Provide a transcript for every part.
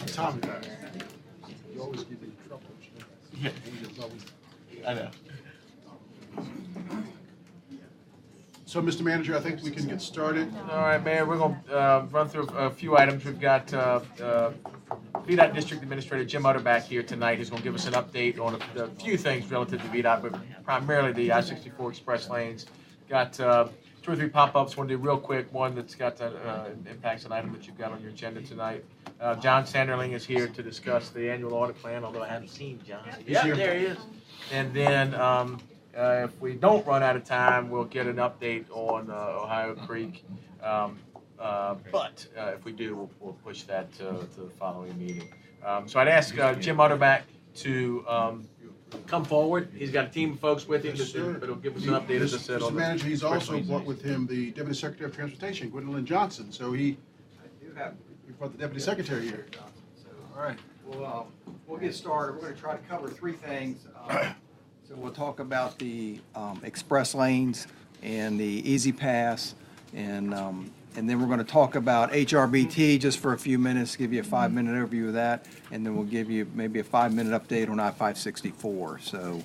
Tommy, you always give me trouble. Yeah. I know. So, Mr. Manager, I think we can get started. All right, Mayor, we're going to run through a few items. We've got VDOT District Administrator Jim Utterback here tonight. He's going to give us an update on a few things relative to VDOT, but primarily the I-64 express lanes. Got 2 or 3 pop-ups. One to do real quick. One that's got impacts an item that you've got on your agenda tonight. John Sanderling is here to discuss the annual audit plan, although I haven't seen John. Yeah, there he is. And then if we don't run out of time, we'll get an update on Ohio Creek. But if we do, we'll push that to the following meeting. So I'd ask Jim Utterback to come forward. He's got a team of folks with him, but he'll give us an update, as I said. Mr. Manager, he's also brought with him the Deputy Secretary of Transportation, Gwendolyn Johnson. So he brought the Deputy Secretary here. All right. Well, we'll get started. We're going to try to cover 3 things. So we'll talk about the express lanes and the Easy Pass, and then we're going to talk about HRBT just for a few minutes, give you a 5-minute overview of that, and then we'll give you maybe a 5-minute update on I-564. So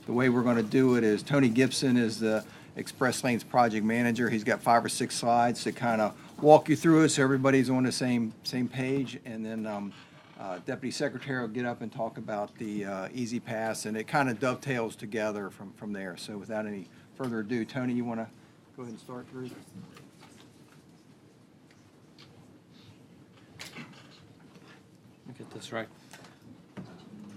the way we're going to do it is Tony Gibson is the Express Lanes Project Manager. He's got 5 or 6 slides to kind of walk you through it so everybody's on the same page, and then Deputy Secretary will get up and talk about the Easy Pass, and it kind of dovetails together from there. So without any further ado, Tony, you want to go ahead and start through? Let me get this right.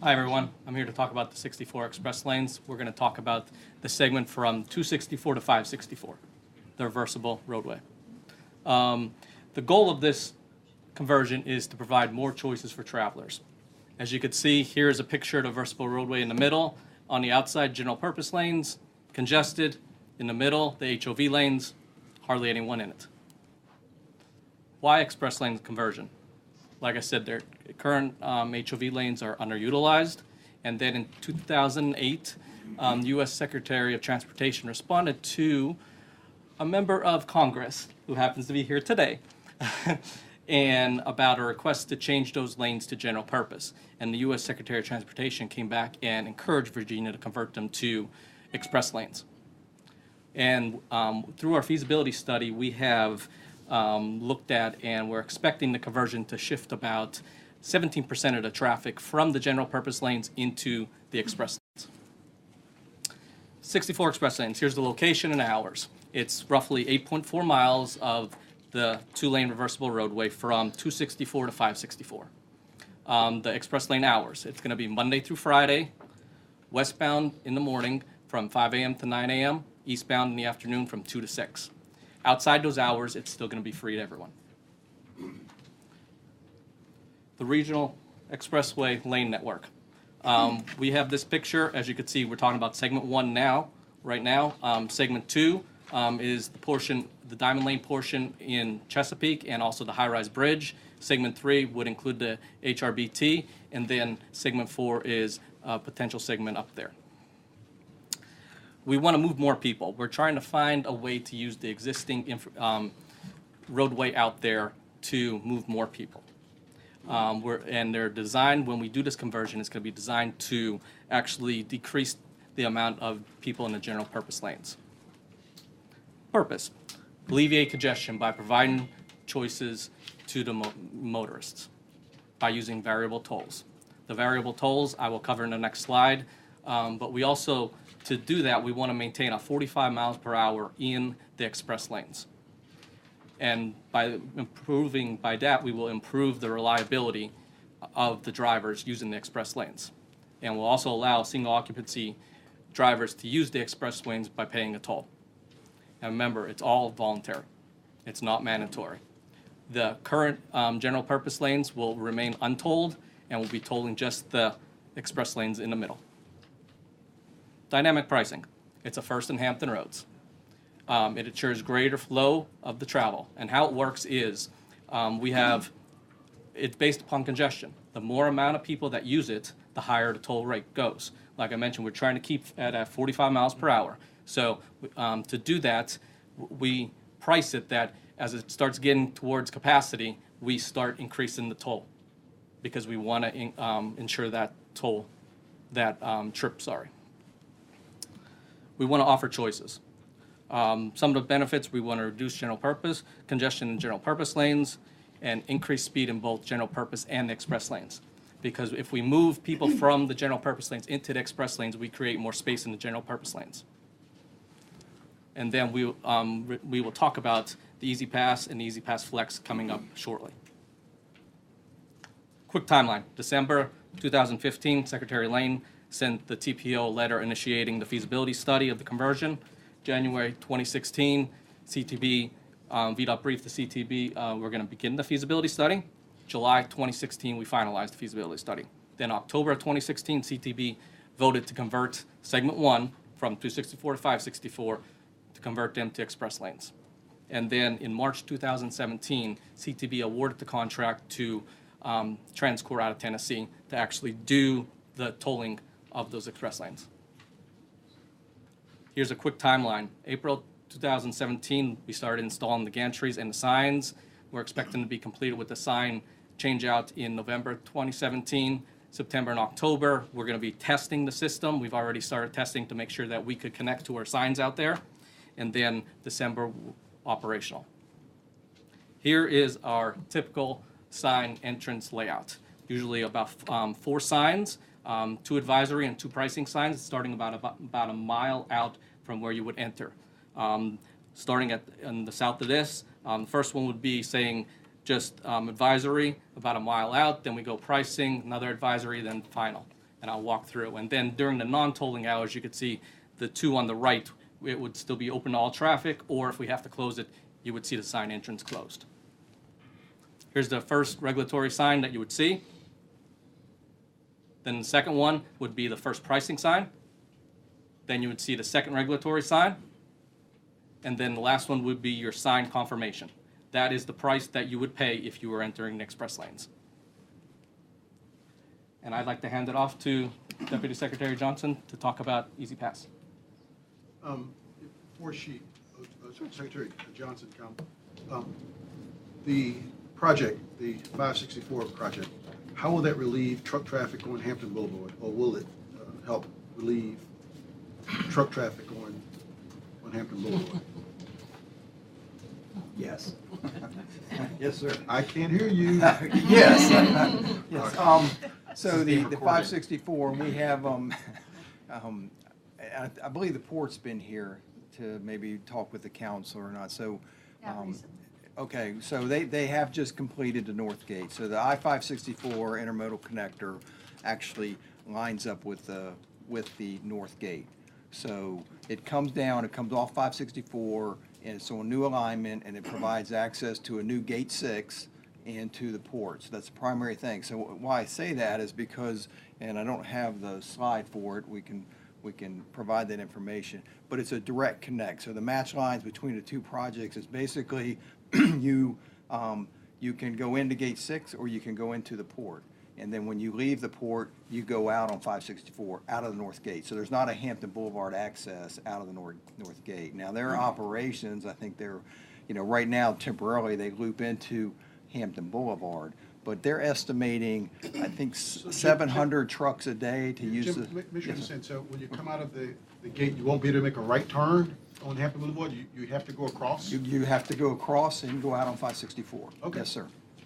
Hi, everyone. I'm here to talk about the 64 express lanes. We're going to talk about the segment from 264 to 564, the reversible roadway. The goal of this conversion is to provide more choices for travelers. As you can see, here is a picture of the reversible roadway in the middle. On the outside, general purpose lanes, congested. In the middle, the HOV lanes, hardly anyone in it. Why express lane conversion? Like I said, their current HOV lanes are underutilized. And then in 2008, the U.S. Secretary of Transportation responded to a member of Congress, who happens to be here today, and about a request to change those lanes to general purpose. And the U.S. Secretary of Transportation came back and encouraged Virginia to convert them to express lanes. And through our feasibility study, we have looked at, and we're expecting the conversion to shift about 17% of the traffic from the general purpose lanes into the express lanes. 64 express lanes, here's the location and hours. It's roughly 8.4 miles of the 2-lane reversible roadway from 264 to 564. The express lane hours, it's going to be Monday through Friday, westbound in the morning from 5 a.m. to 9 a.m., eastbound in the afternoon from 2 to 6. Outside those hours, it's still going to be free to everyone. The regional expressway lane network. We have this picture. As you can see, we're talking about segment 1 now, right now. Segment 2 is the portion, the Diamond Lane portion in Chesapeake, and also the high-rise bridge. Segment 3 would include the HRBT, and then segment 4 is a potential segment up there. We want to move more people. We're trying to find a way to use the existing roadway out there to move more people. And they're designed, when we do this conversion, it's going to be designed to actually decrease the amount of people in the general purpose lanes. Purpose: alleviate congestion by providing choices to the motorists by using variable tolls. The variable tolls I will cover in the next slide, but we also, to do that, we want to maintain a 45 miles per hour in the express lanes. And by that, we will improve the reliability of the drivers using the express lanes. And we'll also allow single occupancy drivers to use the express lanes by paying a toll. And remember, it's all voluntary. It's not mandatory. The current general purpose lanes will remain untolled, and we'll be tolling just the express lanes in the middle. Dynamic pricing. It's a first in Hampton Roads. It ensures greater flow of the travel. And how it works is it's based upon congestion. The more amount of people that use it, the higher the toll rate goes. Like I mentioned, we're trying to keep at 45 miles per hour. So to do that, we price it that as it starts getting towards capacity, we start increasing the toll because we want to ensure that trip, We want to offer choices. Some of the benefits, we want to reduce general purpose, congestion in general purpose lanes, and increase speed in both general purpose and the express lanes. Because if we move people from the general purpose lanes into the express lanes, we create more space in the general purpose lanes. And then we will talk about the Easy Pass and the Easy Pass Flex coming up shortly. Quick timeline. December 2015, Secretary Lane sent the TPO letter initiating the feasibility study of the conversion. January 2016, CTB, VDOT briefed the CTB, we're going to begin the feasibility study. July 2016, we finalized the feasibility study. Then October of 2016, CTB voted to convert segment 1 from 264 to 564 to convert them to express lanes. And then in March 2017, CTB awarded the contract to TransCore out of Tennessee to actually do the tolling of those express lanes. Here's a quick timeline. April 2017, we started installing the gantries and the signs. We're expecting to be completed with the sign change out in November 2017. September and October, we're going to be testing the system. We've already started testing to make sure that we could connect to our signs out there. And then December, operational. Here is our typical sign entrance layout. Usually about 4 signs, 2 advisory and 2 pricing signs, starting about a mile out from where you would enter. Starting in the south of this, the first one would be saying just advisory about a mile out, then we go pricing, another advisory, then final. And I'll walk through. And then during the non-tolling hours, you could see the 2 on the right, it would still be open to all traffic, or if we have to close it, you would see the sign entrance closed. Here's the first regulatory sign that you would see. Then the second one would be the first pricing sign. Then you would see the second regulatory sign. And then the last one would be your sign confirmation. That is the price that you would pay if you were entering the express lanes. And I'd like to hand it off to Deputy Secretary Johnson to talk about Easy Pass. Before Secretary Johnson the project, the 564 project, how will that relieve truck traffic on Hampton Boulevard, or will it help relieve truck traffic on Hampton Boulevard? Yes. Yes, sir. I can't hear you. Yes. Yes. So the 564, we have, I believe the port's been here to maybe talk with the council or not, so. Okay, so they have just completed the North Gate. So the I-564 intermodal connector actually lines up with the North Gate. So it comes down, it comes off 564, and it's on a new alignment, and it provides access to a new Gate 6 and to the port. So that's the primary thing. So why I say that is because, and I don't have the slide for it, we can provide that information, but it's a direct connect. So the match lines between the 2 projects is basically you can go into Gate 6 or you can go into the port. And then when you leave the port, you go out on 564, out of the North Gate. So there's not a Hampton Boulevard access out of the North Gate. Now, their operations, I think they're, right now, temporarily, they loop into Hampton Boulevard. But they're estimating, I think, 700 trucks a day to use Jim, the. make sure you understand, so when you come out of the gate, you won't be able to make a right turn on Hampton Boulevard? You have to go across? You have to go across and go out on 564. Okay. Yes, sir.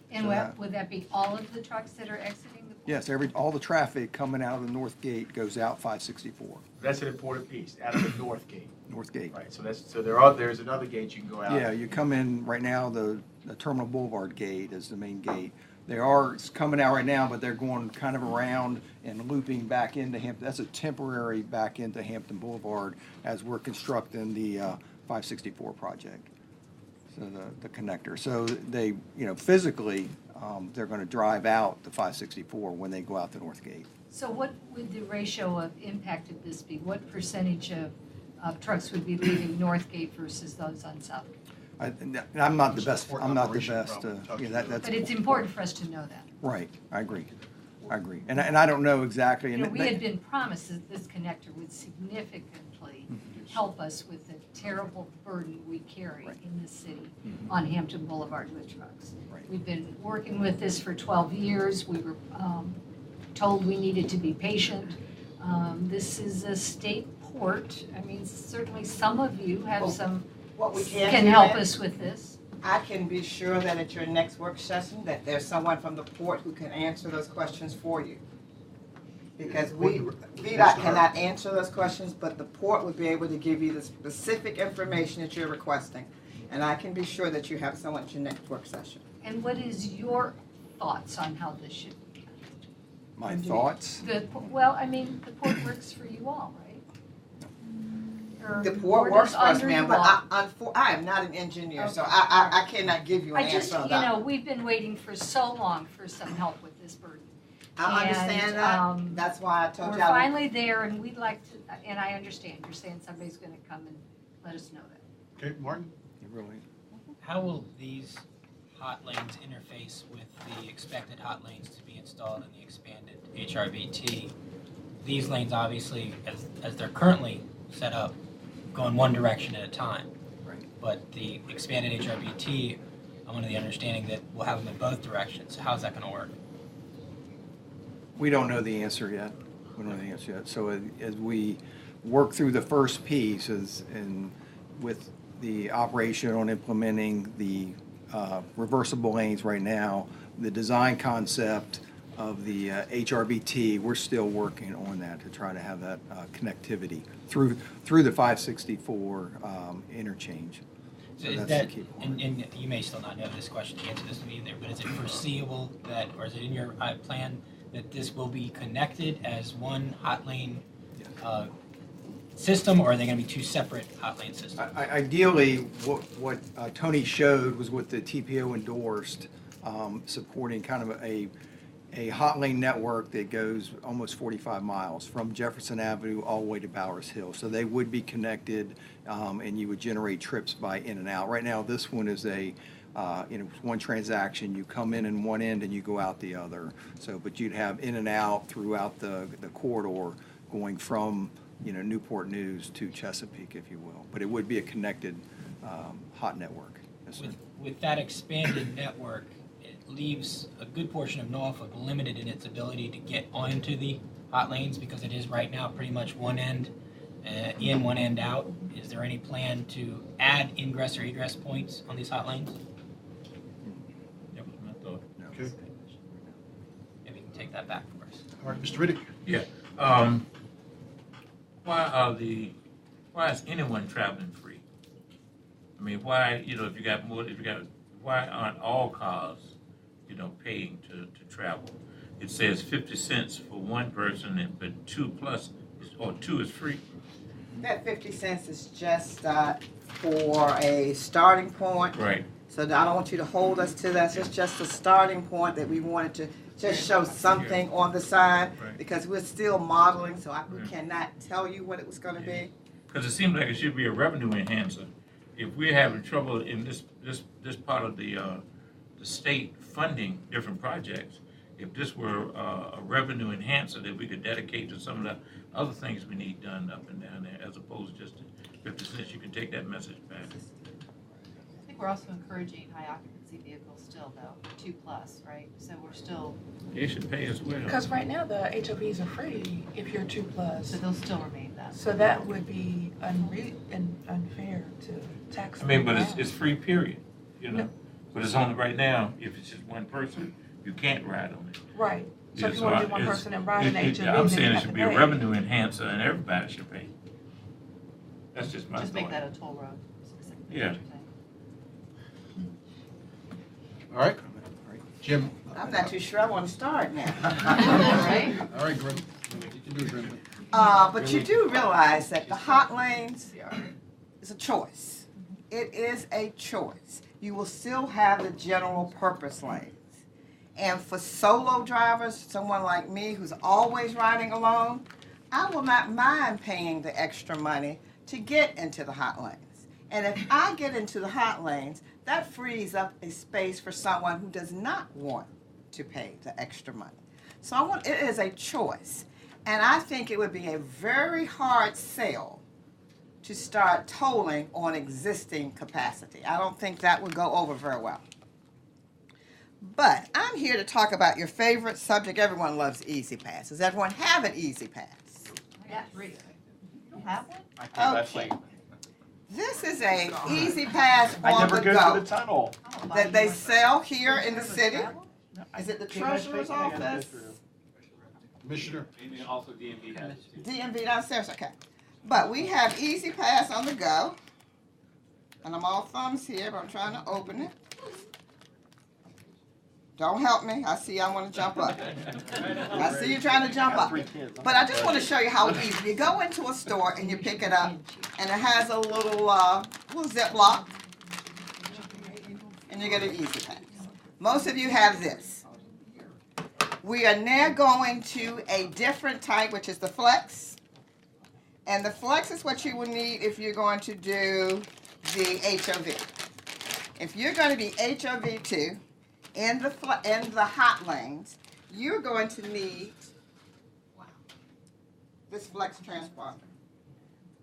And So would that be all of the trucks that are exiting the port? Yes, all the traffic coming out of the North Gate goes out 564, That's an important piece, out of the north gate. North Gate. Right, so there's another gate you can go out. Yeah, you come in, right now, the Terminal Boulevard gate is the main gate. They are coming out right now, but they're going kind of around and looping back into Hampton. That's a temporary back into Hampton Boulevard as we're constructing the 564 project. So the connector. So they, physically, they're going to drive out the 564 when they go out the North Gate. So what would the ratio of impact of this be? What percentage of trucks would be leaving North Gate versus those on South Gate? I'm not the best. I'm not the Operation best. problem. That's But it's important for us to know that. right. I agree. And I don't know exactly. We had been promised that this connector would significantly help us with the terrible burden we carry Right. in this city Mhm. on Hampton Boulevard with trucks. Right. We've been working with this for 12 years. We were told we needed to be patient. This is a state port. I mean, certainly some of you have Well, some, What we can do help then, us with this. I can be sure that at your next work session, that there's someone from the port who can answer those questions for you. Because VDOT cannot answer those questions, but the port would be able to give you the specific information that you're requesting. And I can be sure that you have someone at your next work session. And what is your thoughts on how this should be? My thoughts? Well, I mean, the port works for you all, right? Or The port is works for us, under ma'am, you but all? I am not an engineer, so Okay. I cannot give you an I just, answer on you that. know, we've been waiting for so long for some help with this burden. I understand and, that, that's why I told We're you I would. finally there, and we'd like to, and I understand, you're saying somebody's gonna come and let us know that. Okay, Martin? Really? How will these hot lanes interface with the expected hot lanes to be installed in the expanded HRBT? These lanes obviously, as they're currently set up, go in one direction at a time. Right. But the expanded HRBT, I'm under the understanding that we'll have them in both directions. So how's that gonna work? We don't know the answer yet. We don't know the answer yet. So as we work through the first piece and with the operation on implementing the reversible lanes right now, the design concept of the HRBT, we're still working on that to try to have that connectivity through the 564 interchange. So Is that's that, the key point. and you may still not know this question, the answer to this will be in there, but is it foreseeable that, or is it in your plan that this will be connected as one hot lane system, or are they going to be two separate hot lane systems? Ideally, what Tony showed was what the TPO endorsed, supporting kind of a hot lane network that goes almost 45 miles from Jefferson Avenue all the way to Bowers Hill. So they would be connected, and you would generate trips by in and out. Right now, this one is one transaction. You come in one end and you go out the other. So, but you'd have in and out throughout the corridor going from Newport News to Chesapeake, if you will. But it would be a connected hot network. Yes, sir. With that expanded network, it leaves a good portion of Norfolk limited in its ability to get onto the hot lanes because it is right now pretty much one end in, one end out. Is there any plan to add ingress or egress points on these hot lanes? That was my thought. Okay. Maybe you can take that back for us. All right, Mr. Riddick? Yeah. Why is anyone traveling free? I mean, why, why aren't all cars, paying to travel? It says 50 cents for one person, but 2 is free. That 50 cents is just for a starting point. Right. So I don't want you to hold us to that. It's just a starting point that we wanted to just show something on the side Right. because we're still modeling, so we cannot tell you what it was going to be. Because it seems like it should be a revenue enhancer. If we're having trouble in this part of the state funding different projects, if this were a revenue enhancer that we could dedicate to some of the other things we need done up and down there, as opposed to just 50 cents, you can take that message back. I think we're also encouraging high occupancy vehicles still though, 2+, right? So we're still, They should pay as well. Because right now, the HOVs are free if you're 2+. so they'll still remain that. So that would be unfair to tax I mean, them but down. it's free, period, But it's only right now, if it's just one person, you can't ride on it. Right. So Yeah, if you want to do one it's- person and ride an HOV, I'm then saying you it have should to be a pay. revenue enhancer and everybody should pay. That's just my Just make thought. that a toll road specifically. Yeah. All right, Jim? I'm not too sure I want to start now. Right? All right, Grim, you can do it, Grim. But you do realize that the hot lanes is a choice. It is a choice. You will still have the general purpose lanes. And for solo drivers, someone like me who's always riding alone, I will not mind paying the extra money to get into the hot lanes. And if I get into the hot lanes, that frees up a space for someone who does not want to pay the extra money. So it is a choice. And I think it would be a very hard sell to start tolling on existing capacity. I don't think that would go over very well. But I'm here to talk about your favorite subject. Everyone loves Easy Pass. Does everyone have an Easy Pass? I got 3. You have one? Okay. This is a Easy Pass on the go tunnel. that they sell here in the city. Is it the treasurer's office? Commissioner? Also DMV has it too. DMV downstairs, okay. But we have Easy Pass on the go. And I'm all thumbs here, but I'm trying to open it. Don't help me. I see I want to jump up. I see you trying to jump up. But I just want to show you how easy. You go into a store and you pick it up, and it has a little Ziploc, and you get an Easy Pass. Most of you have this. We are now going to a different type, which is the Flex. And the Flex is what you will need if you're going to do the HOV. If you're going to be HOV2, in the hot lanes, you're going to need this Flex transponder,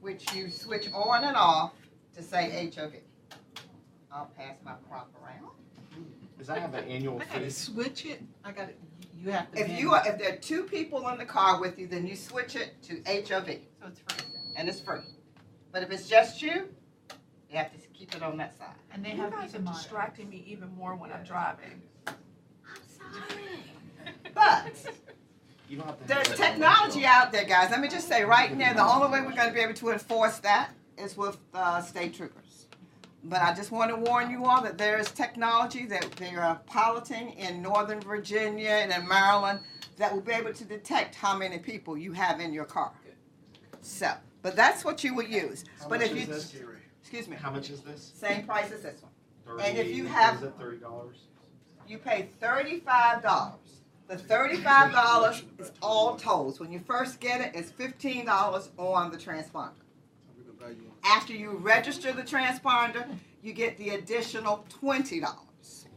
which you switch on and off to say HOV. I'll pass my prop around. Does that have an annual I gotta fee? switch it. You have to. If there are 2 people in the car with you, then you switch it to HOV, So it's free. and it's free. But if it's just you have to keep it on that side. And they You have guys peace are of mind. distracting me even more when I'm driving. But You don't have to. there's technology out there, guys. Let me just say right now, the only way we're going to be able to enforce that is with state troopers. But I just want to warn you all that there is technology that they are piloting in Northern Virginia and in Maryland that will be able to detect how many people you have in your car. So, but that's what you would use. But if you, excuse me, How much is this? same price as this one. 30, And if you have- Is it $30? You pay $35. The $35 is all tolls. When you first get it, it's $15 on the transponder. After you register the transponder, you get the additional $20.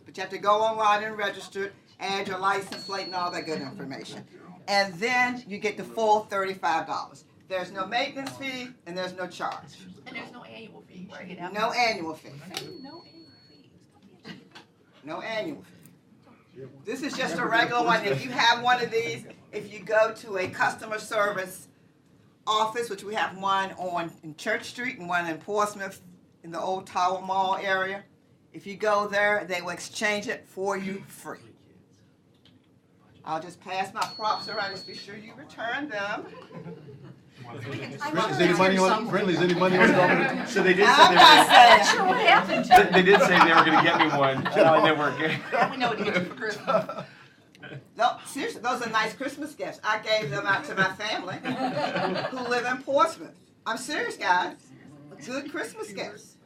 But you have to go online and register it, add your license plate and all that good information. And then you get the full $35. There's no maintenance fee and there's no charge. And there's no annual fee, Check right? it out. No annual fee. No annual fee. No annual fee. This is just a regular one. If you have one of these, if you go to a customer service office, which we have one in Church Street and one in Portsmouth in the old Tower Mall area, if you go there, they will exchange it for you free. I'll just pass my props around. Just be sure you return them. Is any money on, friendly, is any money on it? So they did I'm not saying. Sure, what happened to They did say they were going to get me one. No, they weren't getting. Now we know what to get you for Christmas. No, seriously, those are nice Christmas gifts. I gave them out to my family who live in Portsmouth. I'm serious, guys. Good Christmas gifts.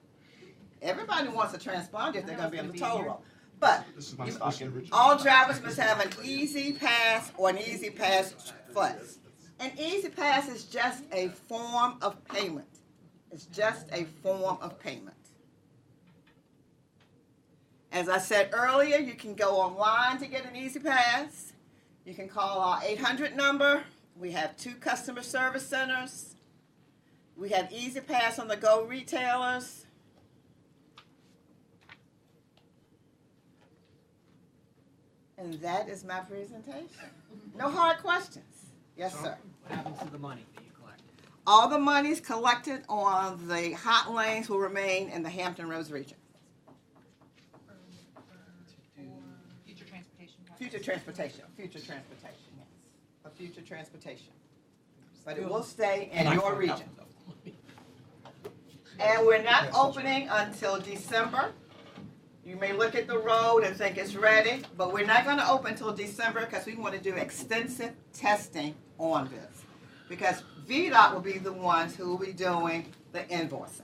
Everybody wants a transponder if they're going to be on the toll road. But This is my stock in all drivers must have an Easy Pass or an Easy Pass Flex. An Easy Pass is just a form of payment. It's just a form of payment. As I said earlier, you can go online to get an Easy Pass. You can call our 800 number. We have 2 customer service centers. We have Easy Pass on the go retailers. And that is my presentation. No hard questions. Yes, sir. What happens to the money that you collect? All the monies collected on the hot lanes will remain in the Hampton Roads region. Future transportation. Future transportation, yes. For future transportation. But it will stay in your region. And we're not opening until December. You may look at the road and think it's ready, but we're not going to open until December because we want to do extensive testing on this. Because VDOT will be the ones who will be doing the invoicing.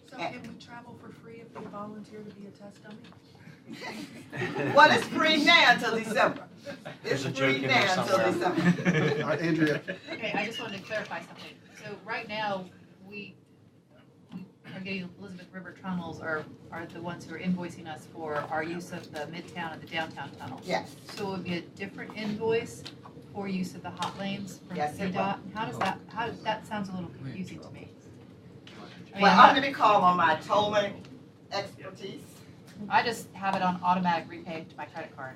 So can we travel for free if we volunteer to be a test dummy? Well, it's free now until December. It's There's a joke free in there now until somewhere. December. All right, Andrea, Okay, I just wanted to clarify something. So right now, we are getting Elizabeth River tunnels are the ones who are invoicing us for our use of the Midtown and the downtown tunnels. Yes. So it would be a different invoice for use of the hot lanes from Yes, it CDOT? How does that sounds a little confusing to me. Well, I'm gonna be calling on my tolling expertise, I just have it on automatic repay to my credit card.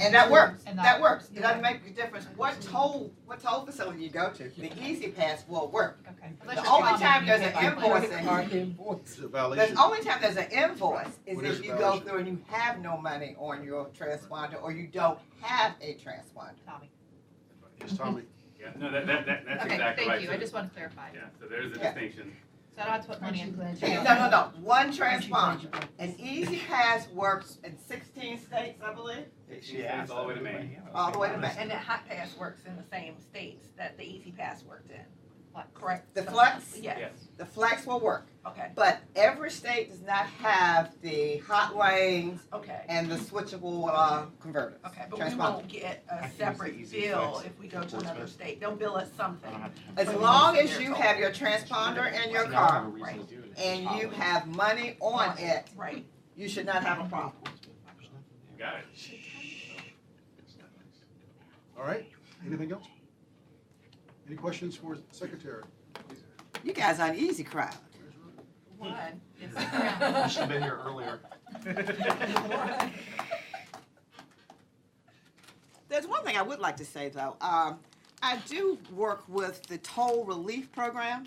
and that works, And that works. It doesn't make a difference what toll facility you go to, the Easy Pass will work. Okay. The only time there's an invoicing, Is it a the violation? only time there's an invoice is What is if a you go violation? through and you have no money on your transponder, or you don't have a transponder. Tommy. Yes, Tommy. Yeah, no, that's Okay, exactly right. thank you. I So- just want to clarify. Yeah, so there's a Yeah. distinction. So I don't have to put money in. No, one transponder. An Easy Pass works in 16 states, I believe, It's all the way to Maine. all the way to Maine. And the Hot Pass works in the same states that the Easy Pass worked in, correct? The Flex? Yes, Yes. The Flex will work, okay, but every state does not have the hot lanes okay, and the switchable converters. okay, but we transponder. won't get a separate bill if we go to another state, they'll bill us something. As long as you have your transponder in your car Right, and you have money on it, right. you should not have a problem. You got it. All right, anything else? Any questions for Secretary? You guys are an easy crowd. One. I should have been here earlier. There's one thing I would like to say, though. I do work with the toll relief program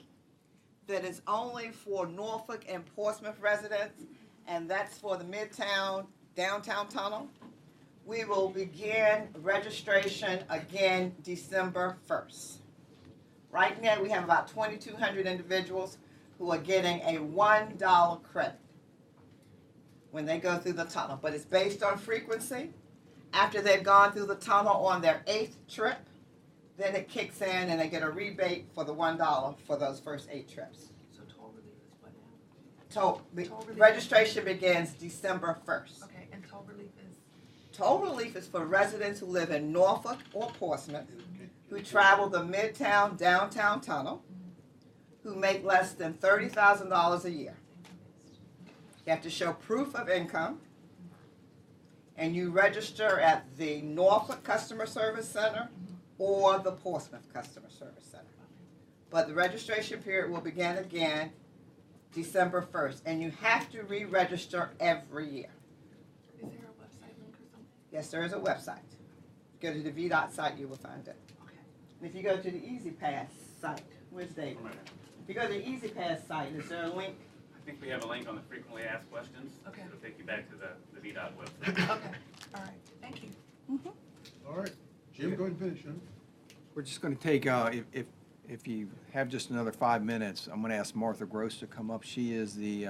that is only for Norfolk and Portsmouth residents, and that's for the Midtown Downtown Tunnel. We will begin registration again December 1st. Right now, we have about 2,200 individuals who are getting a $1 credit when they go through the tunnel, but it's based on frequency. After they've gone through the tunnel on their 8th trip, then it kicks in and they get a rebate for the $1 for those first 8 trips. So toll relief is what now? Toll relief. registration begins December 1st. Okay, and toll relief is? Toll relief is for residents who live in Norfolk or Portsmouth, who travel the Midtown Downtown Tunnel, who make less than $30,000 a year. You have to show proof of income, and you register at the Norfolk Customer Service Center or the Portsmouth Customer Service Center. But the registration period will begin again December 1st, and you have to re-register every year. Is there a website link or something? Yes, there is a website. Go to the VDOT site, you will find it. Okay. And if you go to the Easy Pass site, where's David? If you go to the Easy Pass site, is there a link? I think we have a link on the frequently asked questions. Okay. It'll take you back to the VDOT website. Okay, all right, thank you. All right, Jim, go ahead and finish, huh? We're just going to take, if you have just another 5 minutes, I'm going to ask Martha Gross to come up. She is the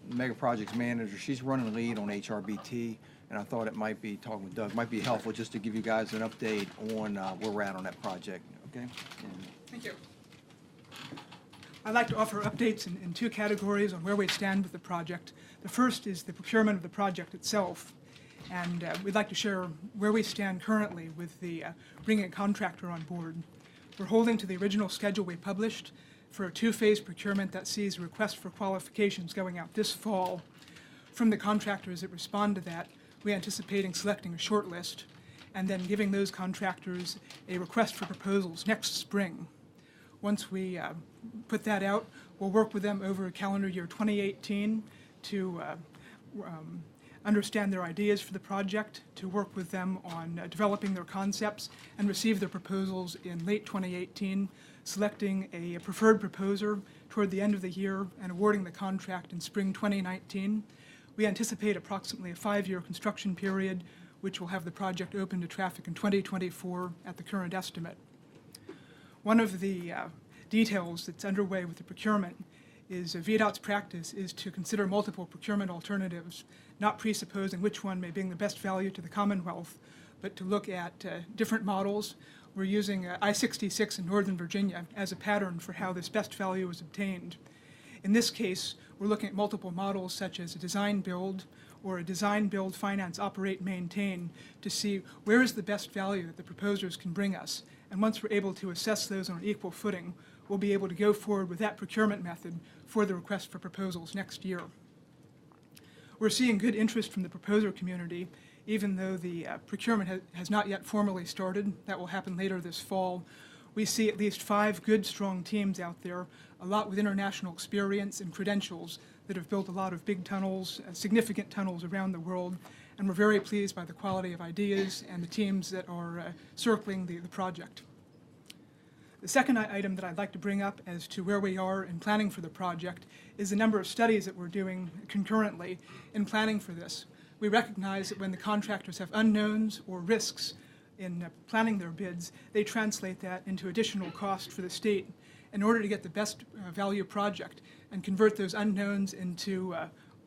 Mega Projects Manager. She's running the lead on HRBT, and I thought it might be, talking with Doug, might be helpful just to give you guys an update on where we're at on that project, okay? Thank you. I'd like to offer updates in 2 categories on where we stand with the project. The first is the procurement of the project itself, and we'd like to share where we stand currently with the bringing a contractor on board. We're holding to the original schedule we published for a 2-phase procurement that sees a request for qualifications going out this fall. From the contractors that respond to that, we're anticipating selecting a short list and then giving those contractors a request for proposals next spring. Once we put that out, we'll work with them over calendar year 2018 to understand their ideas for the project, to work with them on developing their concepts, and receive their proposals in late 2018, selecting a preferred proposer toward the end of the year and awarding the contract in spring 2019. We anticipate approximately a 5-year construction period, which will have the project open to traffic in 2024 at the current estimate. One of the details that's underway with the procurement is VDOT's practice is to consider multiple procurement alternatives, not presupposing which one may bring the best value to the Commonwealth, but to look at different models. We're using I-66 in Northern Virginia as a pattern for how this best value is obtained. In this case, we're looking at multiple models such as a design-build or a design-build, finance, operate, maintain to see where is the best value that the proposers can bring us. And once we're able to assess those on an equal footing, we'll be able to go forward with that procurement method for the request for proposals next year. We're seeing good interest from the proposer community, even though the procurement has not yet formally started. That will happen later this fall. We see at least 5 good, strong teams out there, a lot with international experience and credentials that have built a lot of big tunnels, significant tunnels around the world, and we're very pleased by the quality of ideas and the teams that are circling the project. The second item that I'd like to bring up as to where we are in planning for the project is the number of studies that we're doing concurrently in planning for this. We recognize that when the contractors have unknowns or risks in planning their bids, they translate that into additional cost for the state in order to get the best value project and convert those unknowns into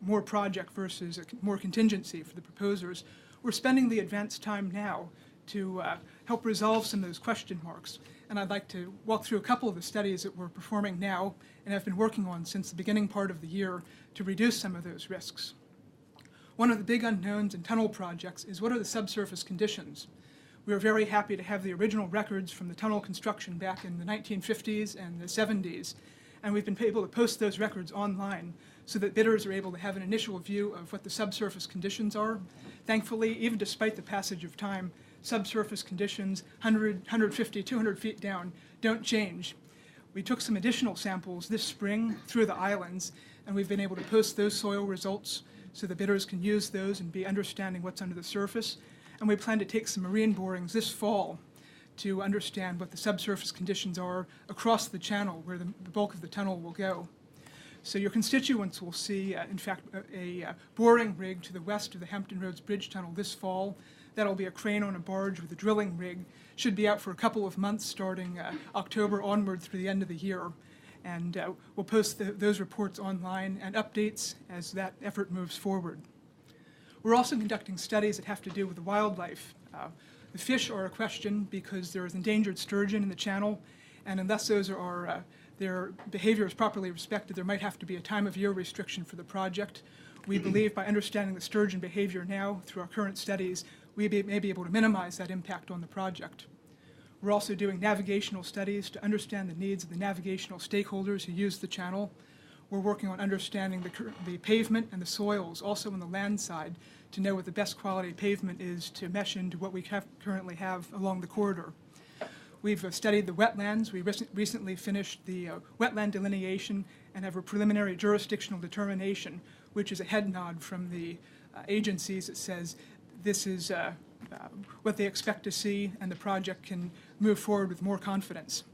more project versus more contingency for the proposers. We're spending the advanced time now to help resolve some of those question marks. And I'd like to walk through a couple of the studies that we're performing now and have been working on since the beginning part of the year to reduce some of those risks. One of the big unknowns in tunnel projects is what are the subsurface conditions? We were very happy to have the original records from the tunnel construction back in the 1950s and the 70s, and we've been able to post those records online so that bidders are able to have an initial view of what the subsurface conditions are. Thankfully, even despite the passage of time, subsurface conditions 100, 150, 200 feet down don't change. We took some additional samples this spring through the islands, and we've been able to post those soil results so the bidders can use those and be understanding what's under the surface. And we plan to take some marine borings this fall to understand what the subsurface conditions are across the channel where the bulk of the tunnel will go. So your constituents will see, in fact, a boring rig to the west of the Hampton Roads Bridge Tunnel this fall. That'll be a crane on a barge with a drilling rig. Should be out for a couple of months starting October onward through the end of the year. And we'll post those reports online and updates as that effort moves forward. We're also conducting studies that have to do with the wildlife. The fish are a question because there is endangered sturgeon in the channel, and unless those are their behavior is properly respected, there might have to be a time of year restriction for the project. We believe by understanding the sturgeon behavior now through our current studies, we may be able to minimize that impact on the project. We're also doing navigational studies to understand the needs of the navigational stakeholders who use the channel. We're working on understanding the pavement and the soils, also on the land side, to know what the best quality pavement is to mesh into what we currently have along the corridor. We've studied the wetlands. We recently finished the wetland delineation and have a preliminary jurisdictional determination, which is a head nod from the agencies that says this is what they expect to see and the project can move forward with more confidence.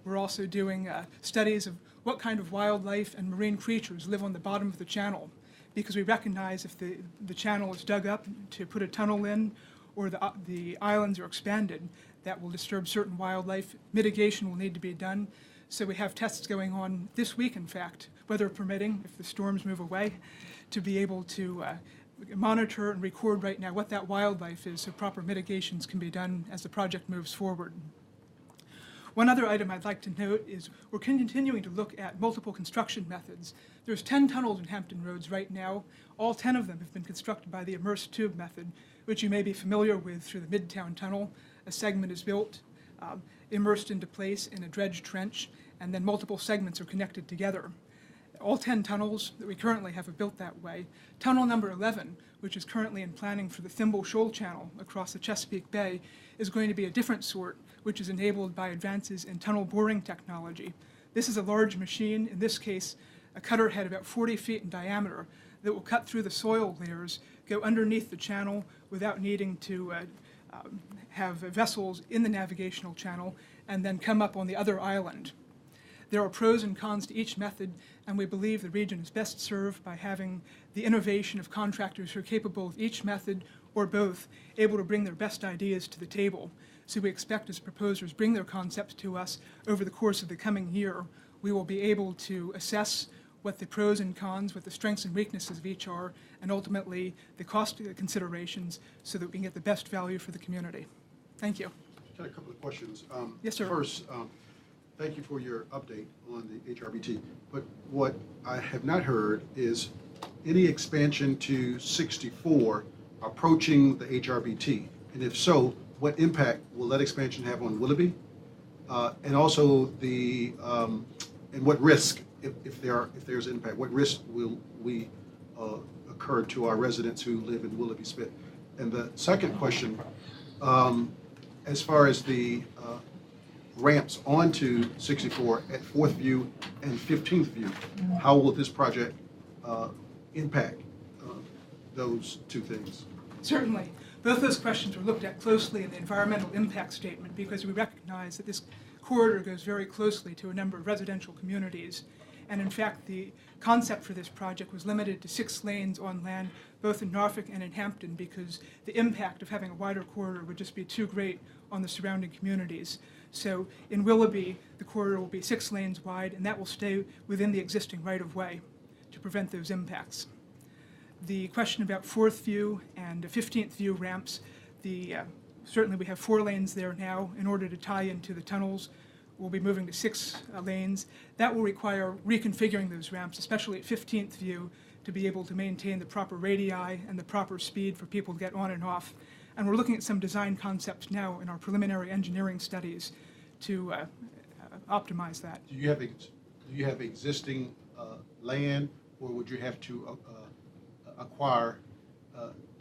We're also doing studies of what kind of wildlife and marine creatures live on the bottom of the channel, because we recognize if the channel is dug up to put a tunnel in or the islands are expanded, that will disturb certain wildlife. Mitigation will need to be done. So we have tests going on this week, in fact, weather permitting, if the storms move away, to be able to monitor and record right now what that wildlife is so proper mitigations can be done as the project moves forward. One other item I'd like to note is we're continuing to look at multiple construction methods. There's 10 tunnels in Hampton Roads right now. All 10 of them have been constructed by the immersed tube method, which you may be familiar with through the Midtown Tunnel. A segment is built, immersed into place in a dredged trench, and then multiple segments are connected together. All 10 tunnels that we currently have are built that way. Tunnel number 11, which is currently in planning for the Thimble Shoal Channel across the Chesapeake Bay, is going to be a different sort, which is enabled by advances in tunnel boring technology. This is a large machine, in this case, a cutter head about 40 feet in diameter that will cut through the soil layers, go underneath the channel without needing to have vessels in the navigational channel, and then come up on the other island. There are pros and cons to each method, and we believe the region is best served by having the innovation of contractors who are capable of each method or both, able to bring their best ideas to the table. So we expect as proposers bring their concepts to us over the course of the coming year, we will be able to assess what the pros and cons, what the strengths and weaknesses of each are, and ultimately the cost considerations so that we can get the best value for the community. Thank you. Got a couple of questions. Yes, sir. First, thank you for your update on the HRBT. But what I have not heard is any expansion to 64 approaching the HRBT. And if so, what impact will that expansion have on Willoughby? And also the and what risk, if there's impact, what risk will we occur to our residents who live in Willoughby Spit? And the second question, as far as the ramps onto 64 at Fourth View and 15th View. How will this project impact those two things? Certainly. Both those questions were looked at closely in the environmental impact statement because we recognize that this corridor goes very closely to a number of residential communities. And in fact, the concept for this project was limited to 6 lanes on land, both in Norfolk and in Hampton, because the impact of having a wider corridor would just be too great on the surrounding communities. So in Willoughby, the corridor will be 6 lanes wide, and that will stay within the existing right-of-way to prevent those impacts. The question about Fourth View and 15th View ramps, certainly we have 4 lanes there now. In order to tie into the tunnels, we'll be moving to 6 lanes. That will require reconfiguring those ramps, especially at 15th View, to be able to maintain the proper radii and the proper speed for people to get on and off. And we're looking at some design concepts now in our preliminary engineering studies to optimize that. Do you have existing land, or would you have to acquire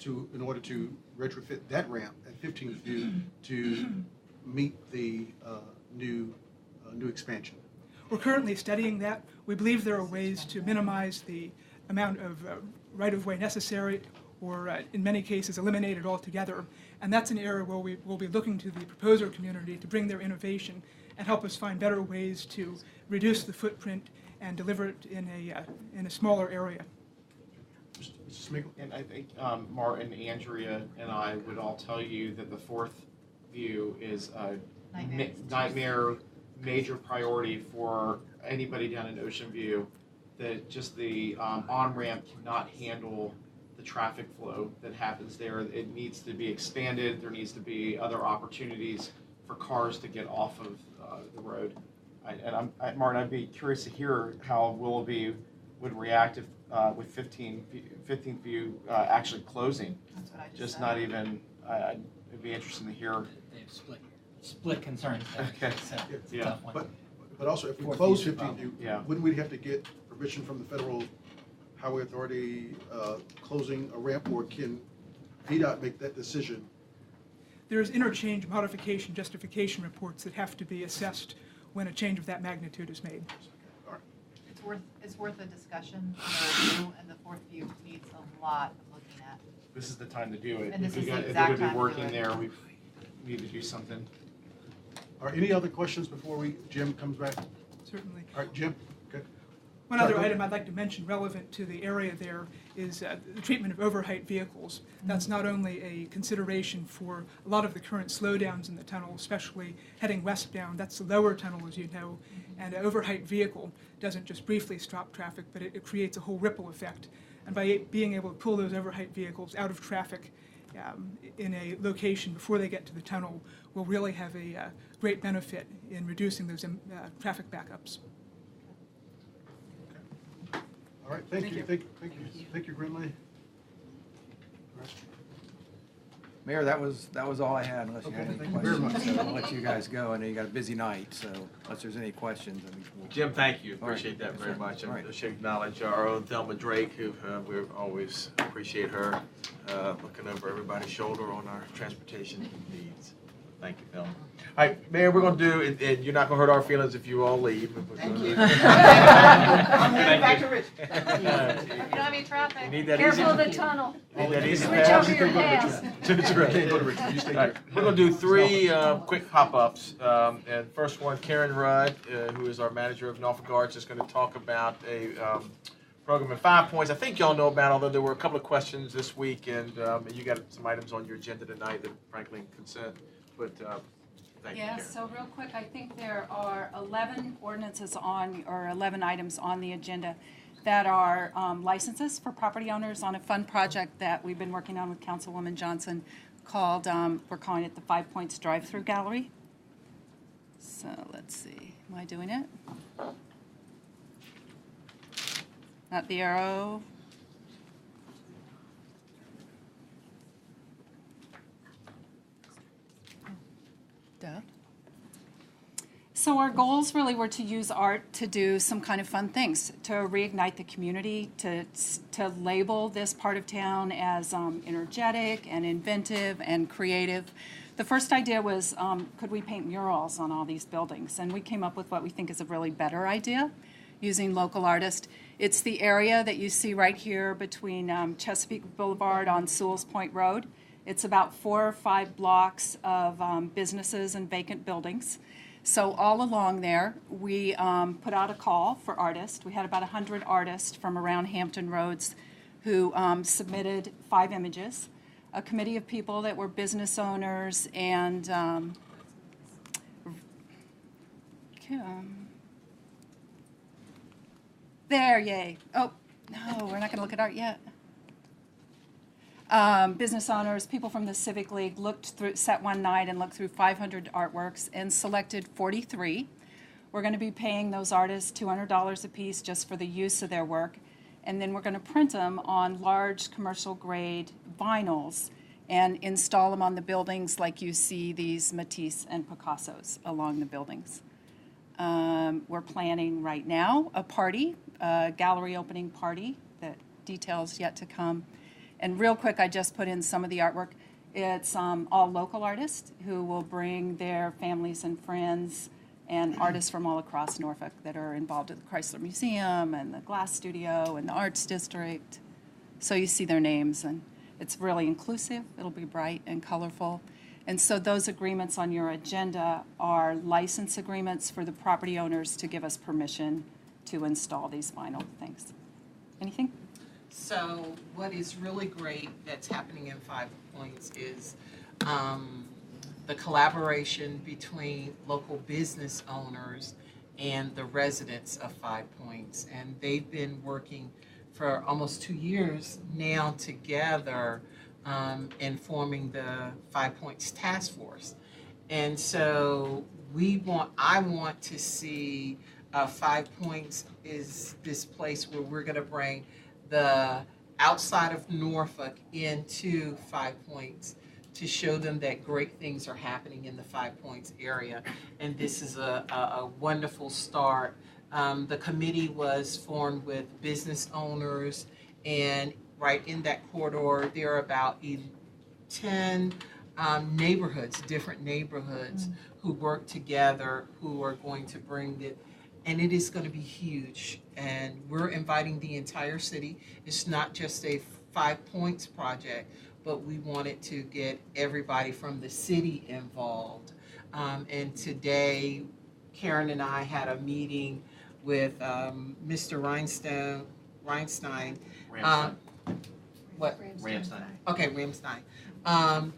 in order to retrofit that ramp at 15th View to meet the new expansion? We're currently studying that. We believe there are ways to minimize the amount of right-of-way necessary, or in many cases eliminate it altogether. And that's an area where we will be looking to the proposer community to bring their innovation and help us find better ways to reduce the footprint and deliver it in a smaller area. Mr. Smigiel? And I think Martin, Andrea, and I would all tell you that the Fourth View is a nightmare, major priority for anybody down in Ocean View. That just the on-ramp cannot handle the traffic flow that happens there. It needs to be expanded. There needs to be other opportunities for cars to get off of the road. Martin, I'd be curious to hear how Willoughby would react if with 15th View actually closing. That's what I just said. not even. It'd be interesting to hear. They have split concerns there. Okay. So it's a Yeah. tough one. But also, if we Fourth close View's 15th View, Yeah. wouldn't we have to get permission from the Federal Highway Authority closing a ramp, or can VDOT make that decision? There's interchange modification justification reports that have to be assessed when a change of that magnitude is made. All right. It's worth a discussion, and the Fourth View needs a lot of looking at. This is the time to do it. And this if is the if exact they're going time to to be do working it. there, we need to do something. Are any other questions before Jim comes back? Certainly. All right, Jim? Okay. One other item I'd like to mention relevant to the area there is the treatment of overheight vehicles. That's not only a consideration for a lot of the current slowdowns in the tunnel, especially heading westbound. That's the lower tunnel, as you know. And an overheight vehicle doesn't just briefly stop traffic, but it creates a whole ripple effect. And by being able to pull those overheight vehicles out of traffic in a location before they get to the tunnel will really have a great benefit in reducing those traffic backups. All right, thank you. Thank you, Grinley. All right. Mayor, that was all I had, unless you had Okay, any thank you very questions. much. So I'll let you guys go. I know you got a busy night, so unless there's any questions, I mean, Jim, thank you. All right. Appreciate that very much. All right. I should acknowledge our own Thelma Drake, who we always appreciate her looking over everybody's shoulder on our transportation needs. Thank you, Thelma. All right, Mayor, we're going to do, and you're not going to hurt our feelings if you all leave. Thank you. I'm I'm heading back to Richmond. If you don't have any traffic. You need that Careful easy. of the tunnel. Need that easy Switch pass? over your pass. That's right. Can't go to Richmond, you stay All right, here. we're going to do 3 quick hop-ups. And first one, Karen Rudd, who is our manager of Norfolk Arts, is going to talk about a program in 5 points. I think y'all know about, although there were a couple of questions this week, and you got some items on your agenda tonight that frankly consent. But thank you, Yeah, Karen. so real quick, I think there are 11 ordinances or 11 items on the agenda that are licenses for property owners on a fun project that we've been working on with Councilwoman Johnson called, we're calling it the 5 Points Drive-Through Gallery. So let's see, am I doing it? Not the arrow. Duh. So So our goals really were to use art to do some kind of fun things, to reignite the community, to label this part of town as energetic and inventive and creative. The first idea was, could we paint murals on all these buildings? And we came up with what we think is a really better idea, using local artists. It's the area that you see right here between Chesapeake Boulevard on Sewell's Point Road. It's about 4 or 5 blocks of businesses and vacant buildings. So all along there, we put out a call for artists. We had about 100 artists from around Hampton Roads who submitted 5 images. A committee of people that were business owners and there, yay. Oh, no, we're not going to look at art yet. Business owners, people from the Civic League sat one night and looked through 500 artworks and selected 43. We're going to be paying those artists $200 a piece just for the use of their work. And then we're going to print them on large commercial grade vinyls and install them on the buildings like you see these Matisse and Picassos along the buildings. We're planning right now a party, a gallery opening party, that details yet to come. And real quick, I just put in some of the artwork. It's all local artists who will bring their families and friends, and artists from all across Norfolk that are involved at the Chrysler Museum and the Glass Studio and the Arts District. So you see their names, and it's really inclusive. It'll be bright and colorful. And so those agreements on your agenda are license agreements for the property owners to give us permission to install these vinyl things. Anything? So what is really great that's happening in 5 Points is the collaboration between local business owners and the residents of 5 Points. And they've been working for almost 2 years now together in forming the 5 Points Task Force. And so I want to see 5 Points is this place where we're going to bring the outside of Norfolk into 5 Points to show them that great things are happening in the 5 Points area. And this is a wonderful start. The committee was formed with business owners, and right in that corridor, there are about 10 neighborhoods, different neighborhoods, who work together, who are going to bring it. And it is going to be huge. And we're inviting the entire city. It's not just a 5 Points project, but we wanted to get everybody from the city involved. And today, Karen and I had a meeting with Mr. Reinstein. What? Ramstein. Okay, Ramstein.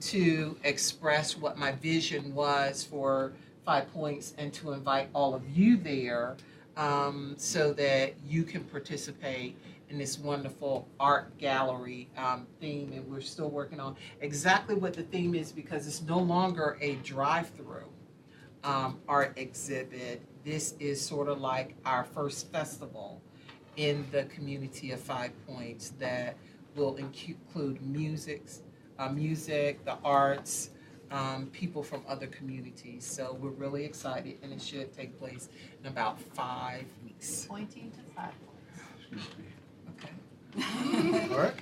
To express what my vision was for 5 Points and to invite all of you there so that you can participate in this wonderful art gallery theme. And we're still working on exactly what the theme is, because it's no longer a drive-through art exhibit. This is sort of like our first festival in the community of 5 Points that will include music, the arts, people from other communities. So we're really excited, and it should take place in about 5 weeks. Pointing to 5 Points. Okay. All right.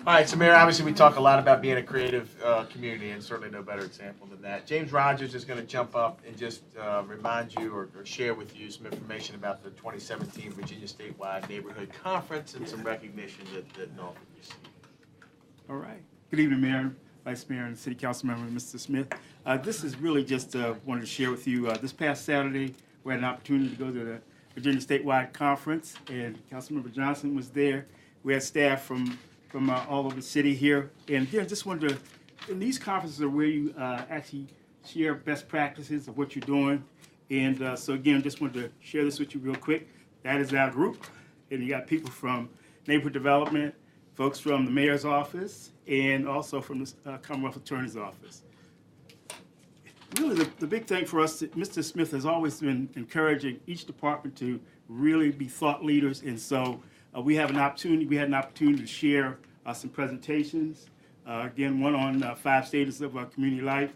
All right, so Mayor, obviously we talk a lot about being a creative community, and certainly no better example than that. James Rogers is going to jump up and just remind you or share with you some information about the 2017 Virginia Statewide Neighborhood Conference and some recognition that Norfolk received. All right. Good evening, Mayor, Vice Mayor, and City Council Member, Mr. Smith. This is really just wanted to share with you. This past Saturday, we had an opportunity to go to the Virginia Statewide Conference, and Councilmember Johnson was there. We had staff from all over the city here. And again, just wanted to, and these conferences are where you actually share best practices of what you're doing. And so again, just wanted to share this with you real quick. That is our group. And you got people from neighborhood development, folks from the mayor's office, and also from the Commonwealth Attorney's office. Really, the big thing for us, Mr. Smith has always been encouraging each department to really be thought leaders. And so we had an opportunity to share some presentations. Again, one on 5 stages of our community life,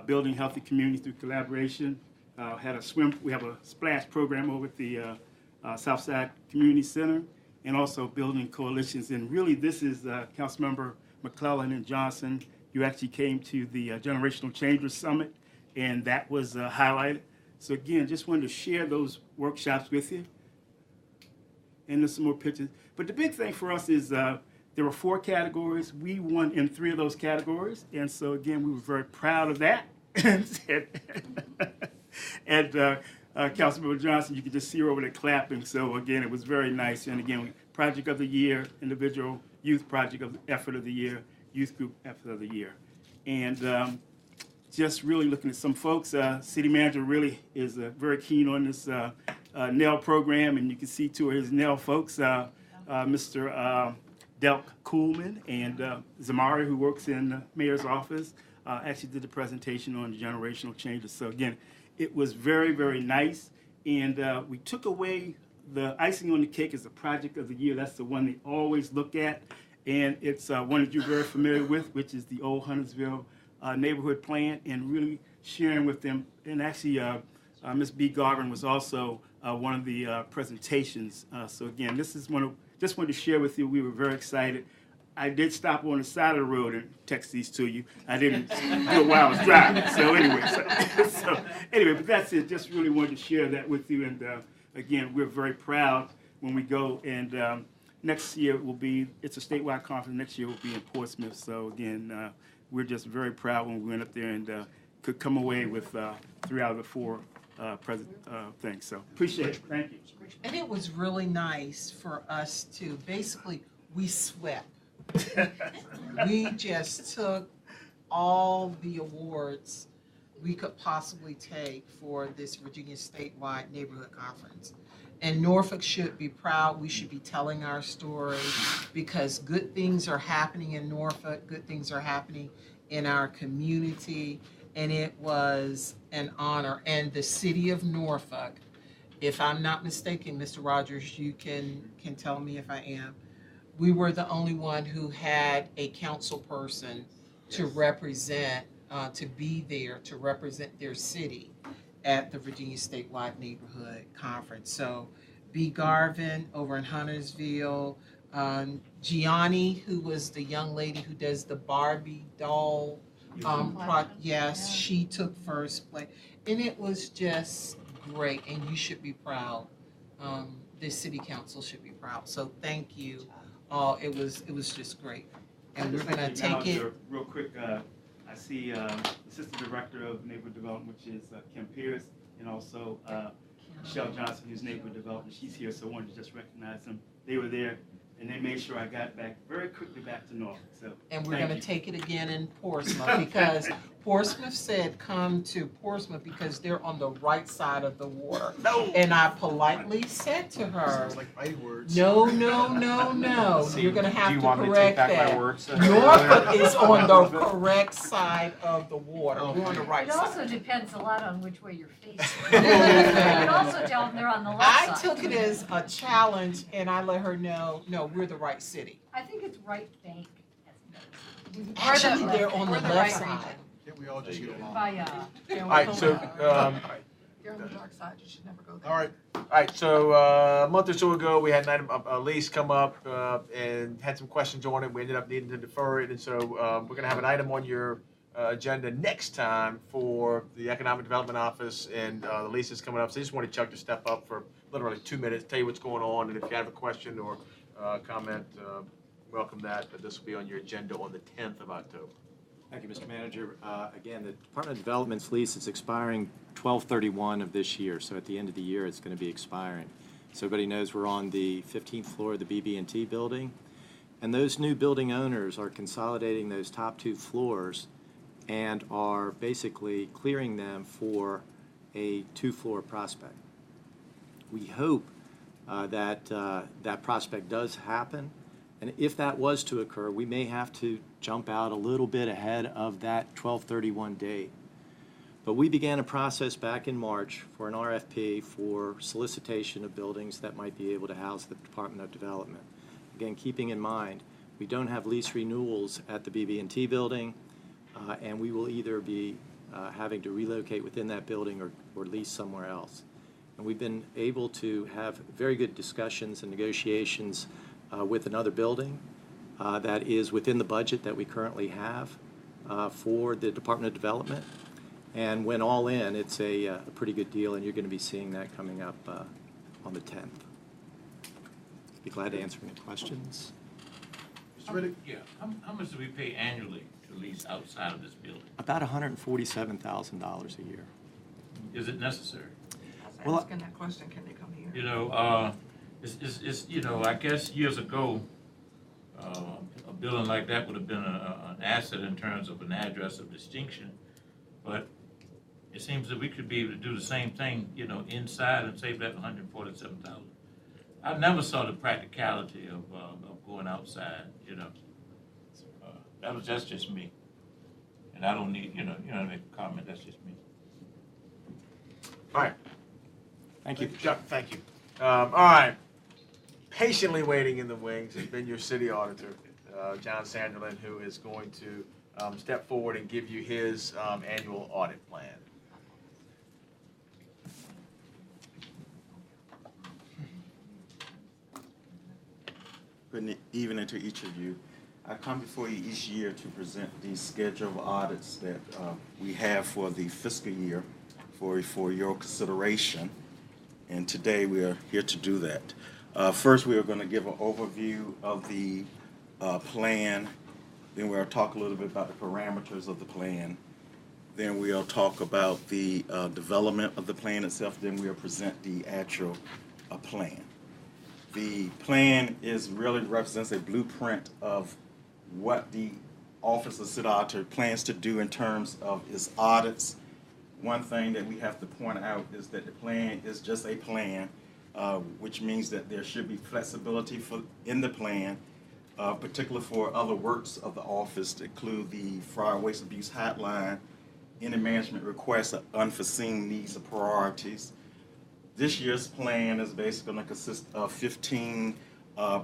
building healthy communities through collaboration, We have a splash program over at the Southside Community Center, and also building coalitions. And really, this is Councilmember McClellan and Johnson. You actually came to the Generational Changers Summit, and that was highlighted. So again, just wanted to share those workshops with you. And there's some more pictures. But the big thing for us is there were 4 categories. We won in 3 of those categories. And so again, we were very proud of that. And Councilmember Johnson, you could just see her over there clapping. So again, it was very nice. And again, Project of the Year, Individual Youth Project of the Effort of the Year, Youth Group Effort of the Year. And just really looking at some folks, City Manager really is very keen on this NEL program, and you can see 2 of his NEL folks, Mr. Delk Coolman and Zamari, who works in the mayor's office, actually did the presentation on generational changes. So again, it was very, very nice. And we took away the icing on the cake as the project of the year. That's the one they always look at. And it's one that you're very familiar with, which is the Old Huntersville neighborhood plan, and really sharing with them. And actually, Ms. B. Garvin was also one of the presentations. So again, this is just wanted to share with you. We were very excited. I did stop on the side of the road and text these to you. I didn't do it while I was driving. So anyway, but that's it. Just really wanted to share that with you. And again, we're very proud when we go. And next year it's a statewide conference. Next year will be in Portsmouth. So again, we're just very proud when we went up there and could come away with 3 out of the 4 things. So appreciate it. Thank you. And it was really nice for us to, basically, we swept. We just took all the awards we could possibly take for this Virginia statewide neighborhood conference. And Norfolk should be proud. We should be telling our story, because good things are happening in Norfolk, good things are happening in our community, and it was an honor. And the city of Norfolk, if I'm not mistaken, Mr. Rogers, you can tell me if I am, we were the only one who had a council person to represent, to be there, to represent their city at the Virginia Statewide Neighborhood Conference. So B. Garvin over in Huntersville, Gianni, who was the young lady who does the Barbie doll, yes, she took first place. And it was just great, and you should be proud. This city council should be proud. So thank you. It was just great. And we're gonna take it. Real quick, I see Assistant Director of Neighborhood Development, which is Kim Pierce, and also Michelle Johnson, who's Neighborhood Development. She's here, so I wanted to just recognize them. They were there, and they made sure I got very quickly back to Norfolk. So, and we're going to take it again in Portsmouth, because Portsmouth said come to Portsmouth because they're on the right side of the water. No. And I politely said to her, Sounds like fighting words. no. You're going to have to correct that. Norfolk is on the correct side of the water. We're on the right It side. also depends a lot on which way you're facing. You can also tell them they're on the left I side. took it as a challenge, and I let her know, no, we're the right city. I think it's right bank. Actually, they're on the We're the left right side. Can't we all just get along? By, All right, so, You're on the dark side, you should never go there. All right. all right, so a month or so ago, we had an item, a lease come up and had some questions on it. We ended up needing to defer it, and so we're going to have an item on your agenda next time for the Economic Development Office, and the lease is coming up. So I just wanted Chuck to step up for literally 2 minutes, tell you what's going on, and if you have a question or comment, welcome that. But this will be on your agenda on the 10th of October. Thank you, Mr. Manager. Again, the Department of Development's lease is expiring 12/31 of this year, so at the end of the year, it's going to be expiring. So everybody knows we're on the 15th floor of the BB&T building, and those new building owners are consolidating those top 2 floors and are basically clearing them for a 2-floor prospect. We hope that that prospect does happen, and if that was to occur, we may have to jump out a little bit ahead of that 12/31 date. But we began a process back in March for an RFP for solicitation of buildings that might be able to house the Department of Development. Again, keeping in mind, we don't have lease renewals at the BB&T building, and we will either be having to relocate within that building or lease somewhere else. And we've been able to have very good discussions and negotiations with another building that is within the budget that we currently have for the Department of Development. And when all in, it's a pretty good deal, and you're going to be seeing that coming up on the 10th. Be glad to answer any questions. Mr. Riddick? Yeah, how much do we pay annually to lease outside of this building? About $147,000 a year. Is it necessary? Well, Asking that question, can they come here? You know, it's you know, I guess years ago, a building like that would have been an asset in terms of an address of distinction, but it seems that we could be able to do the same thing, you know, inside and save that $147,000. I never saw the practicality of going outside, you know. That's just me, and I don't need, you know, to make a comment. That's just me. All right. Thank you. Chuck, thank you. All right. Patiently waiting in the wings has been your city auditor, John Sanderlin, who is going to step forward and give you his annual audit plan. Good evening to each of you. I come before you each year to present the schedule of audits that we have for the fiscal year for your consideration. And today we are here to do that. First, we are going to give an overview of the plan. Then we'll talk a little bit about the parameters of the plan. Then we'll talk about the development of the plan itself. Then we'll present the actual plan. The plan really represents a blueprint of what the Office of City Auditor plans to do in terms of its audits. One thing that we have to point out is that the plan is just a plan, which means that there should be flexibility in the plan, particularly for other works of the office to include the fraud, waste, abuse hotline, any management requests, or unforeseen needs or priorities. This year's plan is basically going to consist of 15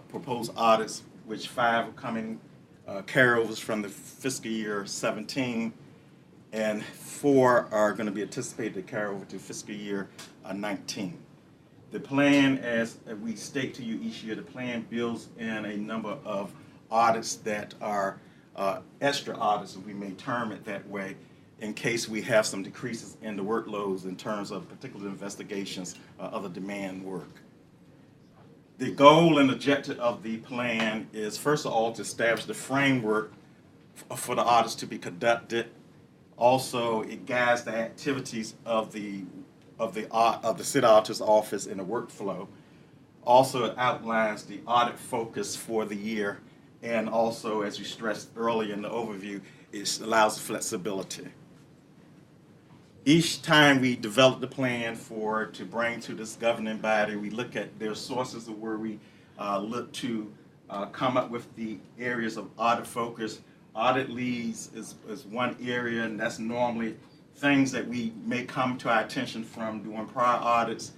proposed audits, which 5 are coming carryovers from the fiscal year 17, and 4 are going to be anticipated to carry over to fiscal year 19. The plan, as we state to you each year, the plan builds in a number of audits that are extra audits, if we may term it that way, in case we have some decreases in the workloads in terms of particular investigations or other demand work. The goal and objective of the plan is, first of all, to establish the framework for the audits to be conducted. Also, it guides the activities of the City Auditor's Office in the workflow. Also, it outlines the audit focus for the year, and also, as you stressed earlier in the overview, it allows flexibility. Each time we develop the plan to bring to this governing body, we look at their sources of where we look to come up with the areas of audit focus. Audit leads is one area, and that's normally things that we may come to our attention from doing prior audits,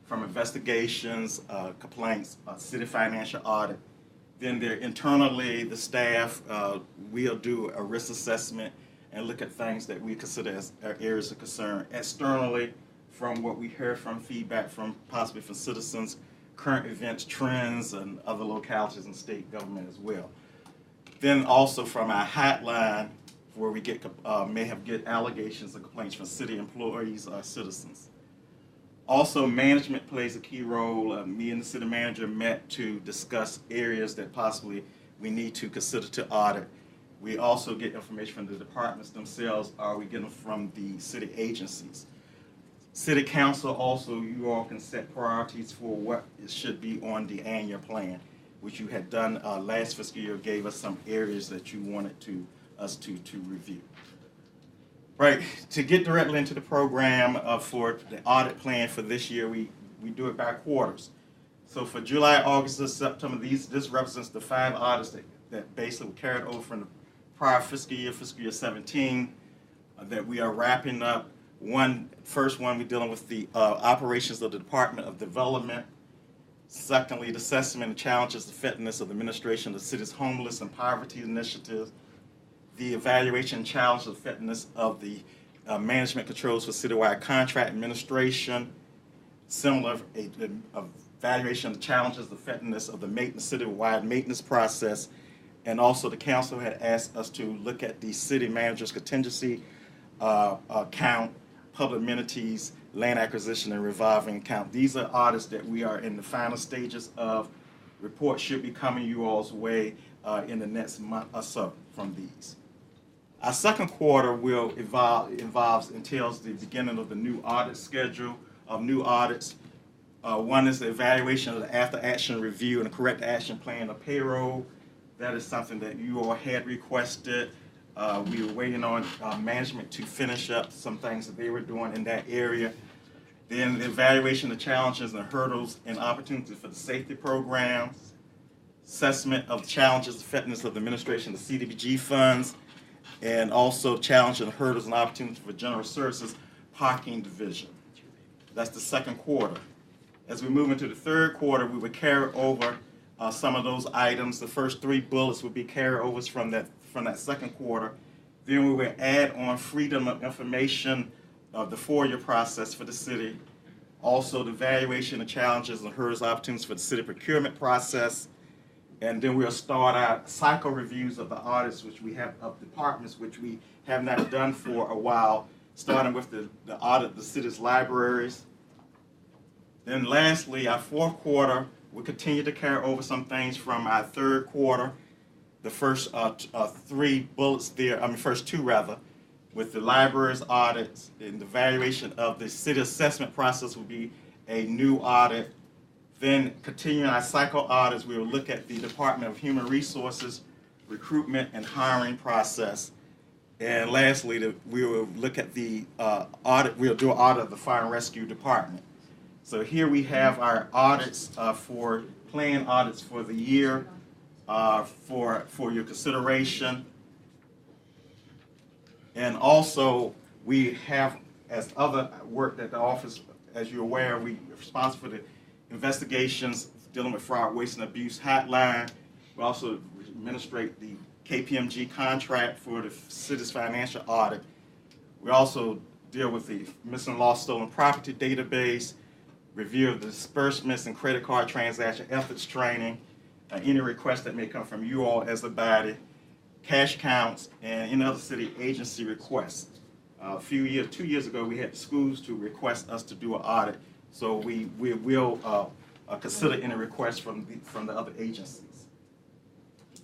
from investigations, complaints, city financial audit. Then there internally, the staff will do a risk assessment and look at things that we consider as areas of concern. Externally, from what we hear from feedback from possibly from citizens, current events, trends, and other localities and state government as well. Then also from our hotline, where we may have get allegations or complaints from city employees or citizens. Also, management plays a key role. Me and the city manager met to discuss areas that possibly we need to consider to audit. We also get information from the departments themselves, or we get them from the city agencies. City council also, you all can set priorities for what it should be on the annual plan, which you had done last fiscal year, gave us some areas that you wanted us to review. Right, to get directly into the program for the audit plan for this year, we do it by quarters. So for July, August, and September, this represents the 5 audits that basically were carried over from the prior fiscal year 17, that we are wrapping up. First one, we're dealing with the operations of the Department of Development. Secondly, the assessment and challenges, the effectiveness of the administration of the city's homeless and poverty initiatives. The evaluation and challenge of the effectiveness of the management controls for citywide contract administration, similar evaluation of the challenges, the effectiveness of the maintenance, citywide maintenance process, and also the council had asked us to look at the city manager's contingency account, public amenities, land acquisition, and revolving account. These are audits that we are in the final stages of. Reports should be coming you all's way in the next month or so from these. Our second quarter will entails the beginning of the new audit schedule of new audits. One is the evaluation of the after action review and the correct action plan of payroll. That is something that you all had requested. We were waiting on management to finish up some things that they were doing in that area. Then the evaluation of challenges and hurdles and opportunities for the safety program, assessment of the challenges, effectiveness of the administration of the CDBG funds, and also challenges and hurdles and opportunities for general services parking division. That's the second quarter. As we move into the third quarter, we would carry over some of those items. The first 3 bullets would be carryovers from that second quarter. Then we would add on freedom of information of the FOIA process for the city. Also, the evaluation of challenges and hurdles, opportunities for the city procurement process. And then we'll start our cycle reviews of the audits, which we have of departments, which we have not done for a while, starting with the audit of the city's libraries. Then lastly, our fourth quarter, we'll continue to carry over some things from our third quarter. The first 3 bullets there, first 2 rather, with the libraries audits and the evaluation of the city assessment process will be a new audit. Then continuing our cycle audits, we will look at the Department of Human Resources, recruitment and hiring process. And lastly, we will look at the audit, we'll do an audit of the Fire and Rescue Department. So here we have our audits for planned audits for the year for your consideration. And also, we have, as other work that the office, as you're aware, we are responsible for the investigations dealing with fraud, waste, and abuse hotline. We also administrate the KPMG contract for the city's financial audit. We also deal with the missing, lost, stolen property database, review of the disbursements and credit card transaction ethics training, any requests that may come from you all as a body, cash counts, and any other city agency requests. 2 years ago, we had schools to request us to do an audit, so we will consider any requests from the other agencies.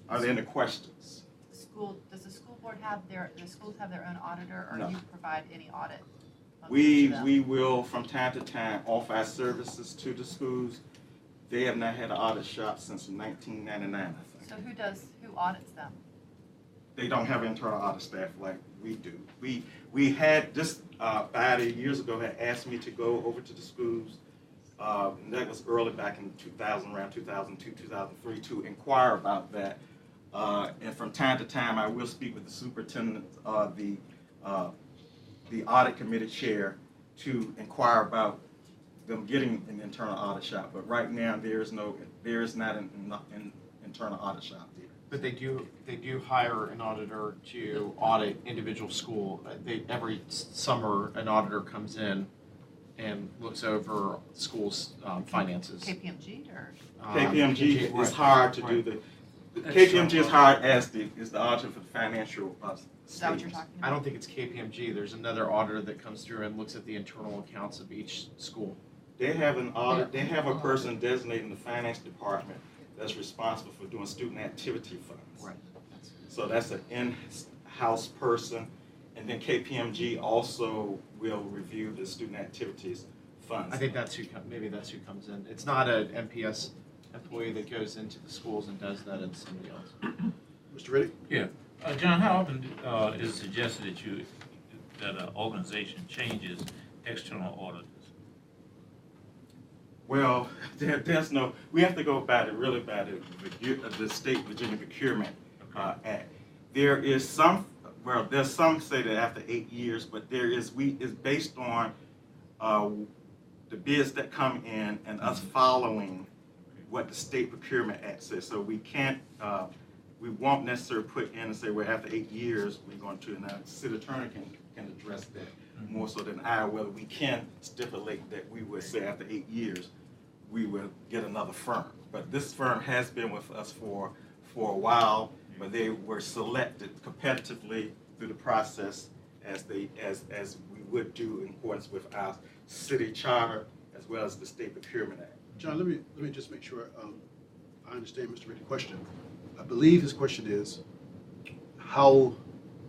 Are there any questions? Does the school board have the schools have their own auditor, or No. do you provide any audit? We will, from time to time, offer our services to the schools. They have not had an audit shop since 1999, I think. So who audits them? They don't have internal audit staff like we do. We had this body years ago had asked me to go over to the schools. And that was early back in 2000, around 2002, 2003, to inquire about that. And from time to time, I will speak with the superintendent, the audit committee chair, to inquire about them getting an internal audit shop. But right now, there is not an internal audit shop there. But they do hire an auditor to audit individual school. Every summer, an auditor comes in and looks over schools' finances. KPMG or? KPMG is hired to do the. KPMG is hired as the auditor for the financial Is that what you're talking about? I don't think it's KPMG. There's another auditor that comes through and looks at the internal accounts of each school. They have an audit. They have a person designated in the finance department that's responsible for doing student activity funds. Right. So that's an in-house person, and then KPMG also will review the student activities funds. I think maybe that's who comes in. It's not an MPS employee that goes into the schools and does that. It's somebody else. Mr. Riddick? Yeah. John, how often is it suggested that an organization changes external auditors? Well, there's no. We have to go by the state Virginia Procurement Act. There is some. Well, there's some say that after 8 years, but it's based on the bids that come in and us following what the State Procurement Act says. So we can't we won't necessarily put in and say, well, after 8 years, we're going to, and the city attorney can address that more so than I, whether we can stipulate that we would say after 8 years, we will get another firm. But this firm has been with us for a while, but they were selected competitively through the process as we would do in accordance with our city charter as well as the State Procurement Act. John, let me just make sure I understand Mr. Ridley's question. I believe his question is, how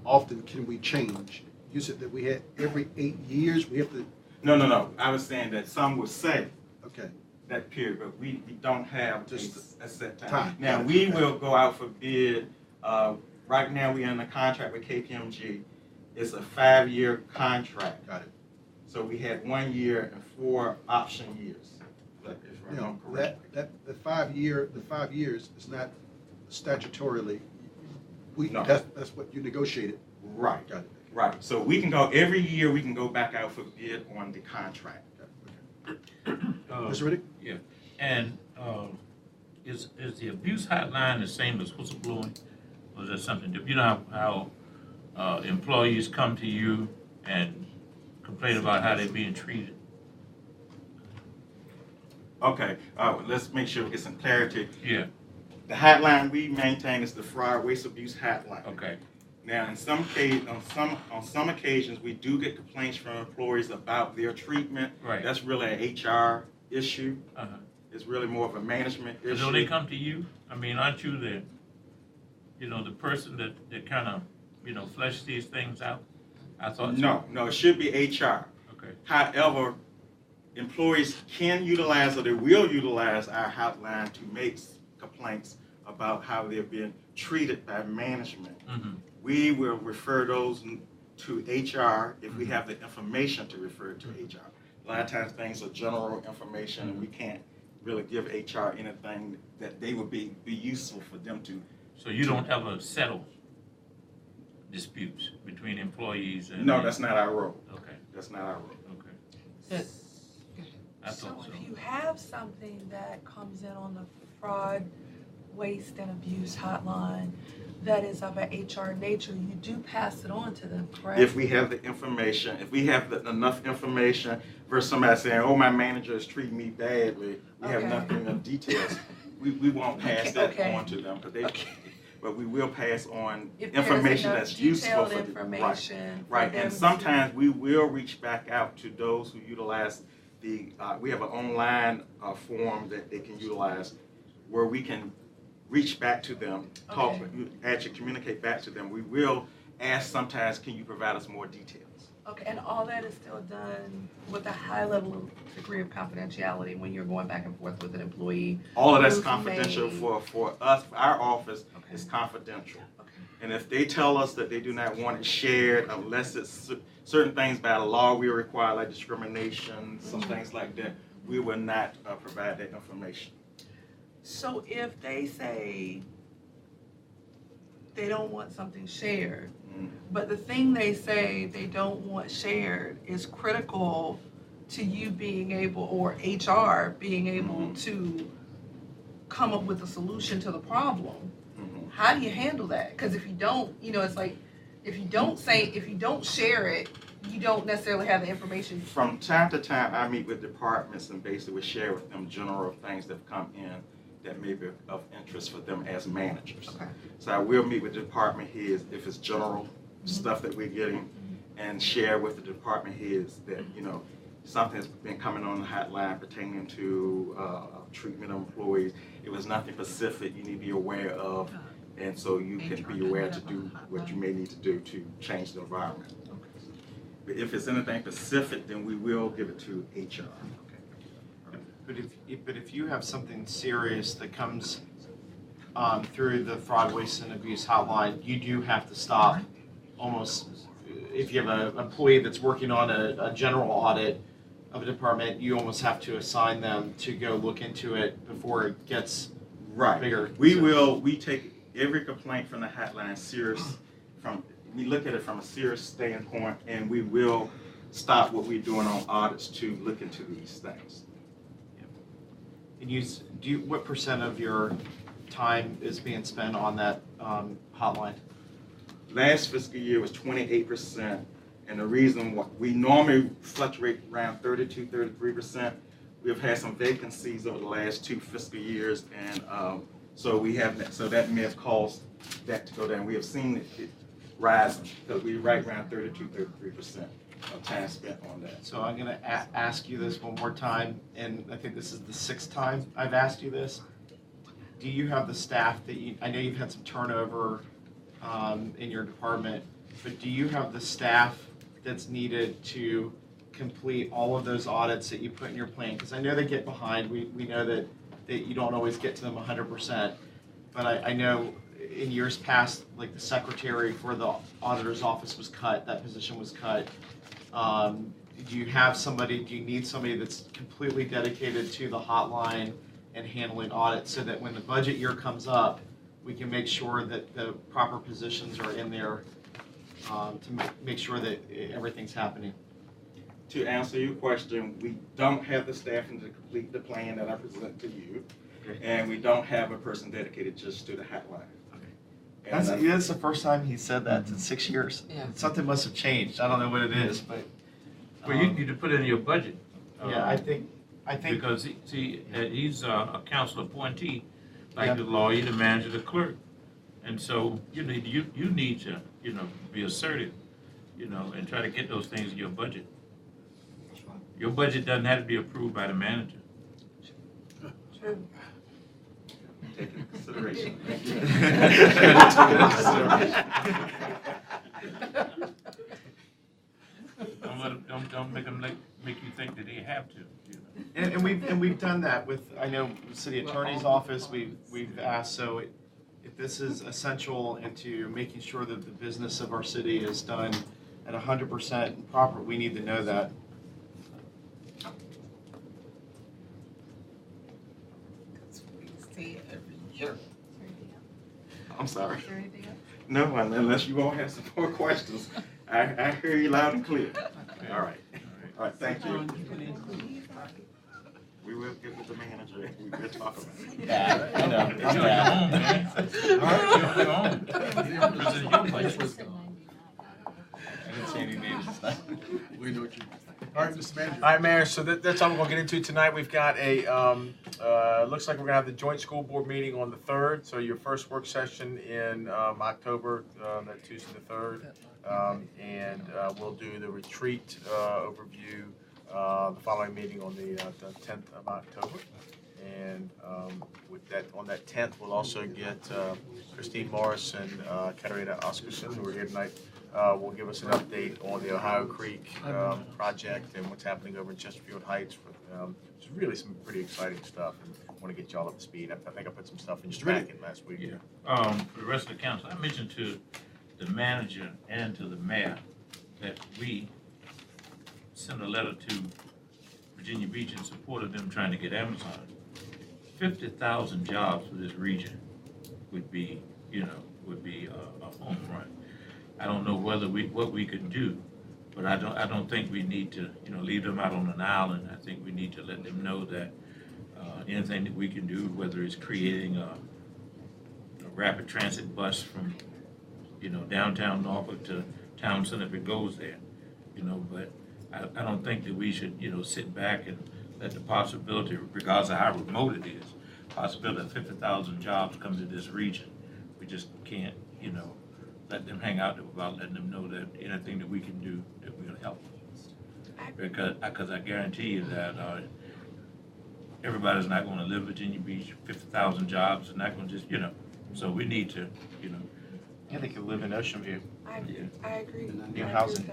often can we change? You said that we had every 8 years, we have to. No. I was saying that some would say okay that period, but we don't have just a set time. Time. Now, we will go out for bid. Right now, we're in a contract with KPMG. It's a 5-year contract. Got it. So we had 1 year and 4 option years. You know, the 5 years is not statutorily, No. that's what you negotiated. Right. Got it. Right. So we can go, every year we can go back out for bid on the contract. Mr. Riddick? Yeah, and is the abuse hotline the same as whistleblowing? Or is that something different? You know how employees come to you and complain about how they're being treated? Okay, let's make sure we get some clarity. Yeah. The hotline we maintain is the fraud, waste, abuse hotline. Okay. Now, on some occasions, we do get complaints from employees about their treatment. Right. That's really an HR issue. Uh-huh. It's really more of a management So issue. don't they come to you? I mean, aren't you the person that kind of, flesh these things out? I thought so. No, it should be HR. Okay. However, employees can utilize or they will utilize our hotline to make complaints about how they're being treated by management. Mm-hmm. We will refer those to HR if we have the information to refer to HR. A lot of times things are general information and we can't really give HR anything that they would be useful for them to. So you don't ever settle disputes between employees and? No, that's not our role. Okay. That's not our role. Okay. I So thought so. if you have something that comes in on the fraud, waste, and abuse hotline that is of an HR nature, you do pass it on to them, correct? If we have the information, if we have enough information versus somebody saying, oh, my manager is treating me badly, we have Okay. nothing of details, we won't pass that Okay. on to them. But we will pass on If there's information enough that's useful detailed for the, information for right. them And to- sometimes we will reach back out to those who utilize we have an online form that they can utilize where we can reach back to them, talk, actually communicate back to them. We will ask sometimes, can you provide us more details? Okay, and all that is still done with a high level of degree of confidentiality when you're going back and forth with an employee? All of that's who's confidential made- for us, our office is confidential. And if they tell us that they do not want it shared unless it's certain things by the law we require, like discrimination, some things like that, we will not provide that information. So if they say they don't want something shared, but the thing they say they don't want shared is critical to you being able, or HR being able to come up with a solution to the problem, how do you handle that? Because if you don't, it's like, if you don't share it, you don't necessarily have the information. From time to time, I meet with departments and basically share with them general things that have come in that may be of interest for them as managers. Okay. So I will meet with department heads if it's general stuff that we're getting and share with the department heads that, something has been coming on the hotline pertaining to treatment of employees. It was nothing specific you need to be aware of, and so you can be aware to do what you may need to do to change the environment. But if it's anything specific, then we will give it to HR. But if you have something serious that comes through the fraud, waste, and abuse hotline, you do have to stop almost. If you have an employee that's working on a general audit of a department, you almost have to assign them to go look into it before it gets bigger. We take every complaint from the hotline serious. We look at it from a serious standpoint, and we will stop what we're doing on audits to look into these things. And what percent of your time is being spent on that hotline? Last fiscal year was 28%, and the reason why we normally fluctuate around 32, 33%. We've had some vacancies over the last 2 fiscal years, and so that may have caused that to go down. We have seen it rising because we're right around 32, 33% of time spent on that. So I'm going to ask you this one more time, and I think this is the 6th time I've asked you this. Do you have the staff that I know you've had some turnover in your department, but do you have the staff that's needed to complete all of those audits that you put in your plan? Because I know they get behind. We know that you don't always get to them 100%, but I know in years past, like the secretary for the auditor's office was cut, that position was cut. Do you need somebody that's completely dedicated to the hotline and handling audits so that when the budget year comes up, we can make sure that the proper positions are in there to make sure that everything's happening? To answer your question, we don't have the staffing to complete the plan that I present to you, and we don't have a person dedicated just to the hotline. That's the first time he said that in 6 years. Yeah. Something must have changed. I don't know what it is, but. Well, you need to put it in your budget. Yeah, I think. Because he's a council appointee, like the lawyer, the manager, the clerk. And so you need to, be assertive, and try to get those things in your budget. Your budget doesn't have to be approved by the manager. Take into consideration. Don't make them make you think that they have to. And we've done that with, I know, the city attorney's office. We've asked, so if this is essential into making sure that the business of our city is done at 100% proper, we need to know that. I'm sorry. No, unless you all have some more questions. I hear you loud and clear. All right. All right, thank you. We will get with the manager and we will talk about it. Yeah, I know. It's your own, man. All right, you're your own. This is your place. I didn't see any names. We know what you. All right, Mr. Manager. All right, Mayor, so that's all we're gonna get into tonight. We've got looks like we're gonna have the joint school board meeting on the 3rd, so your first work session in October, that Tuesday the 3rd. And we'll do the retreat overview, the following meeting on the 10th of October. And on that 10th, we'll also get Christine Morris and Katarina Oscarson, who are here tonight. Will give us an update on the Ohio Creek project and what's happening over in Chesterfield Heights. It's really some pretty exciting stuff, and I want to get you all up to speed. I think I put some stuff in your packet last week. Yeah. For the rest of the council, I mentioned to the manager and to the mayor that we sent a letter to Virginia Beach in support of them trying to get Amazon. 50,000 jobs for this region would be a home run. I don't know what we could do, but I don't think we need to leave them out on an island. I think we need to let them know that anything that we can do, whether it's creating a rapid transit bus from downtown Norfolk to town center if it goes there, but I don't think that we should sit back and let the possibility, regardless of how remote it is, possibility of 50,000 jobs come to this region. We just can't let them hang out there without letting them know that anything that we can do, that we're going to help them. Because I guarantee you that everybody's not going to live in Virginia Beach. 50,000 jobs are not going to just, so we need to, Yeah, they could live in Ocean View. I agree. New housing.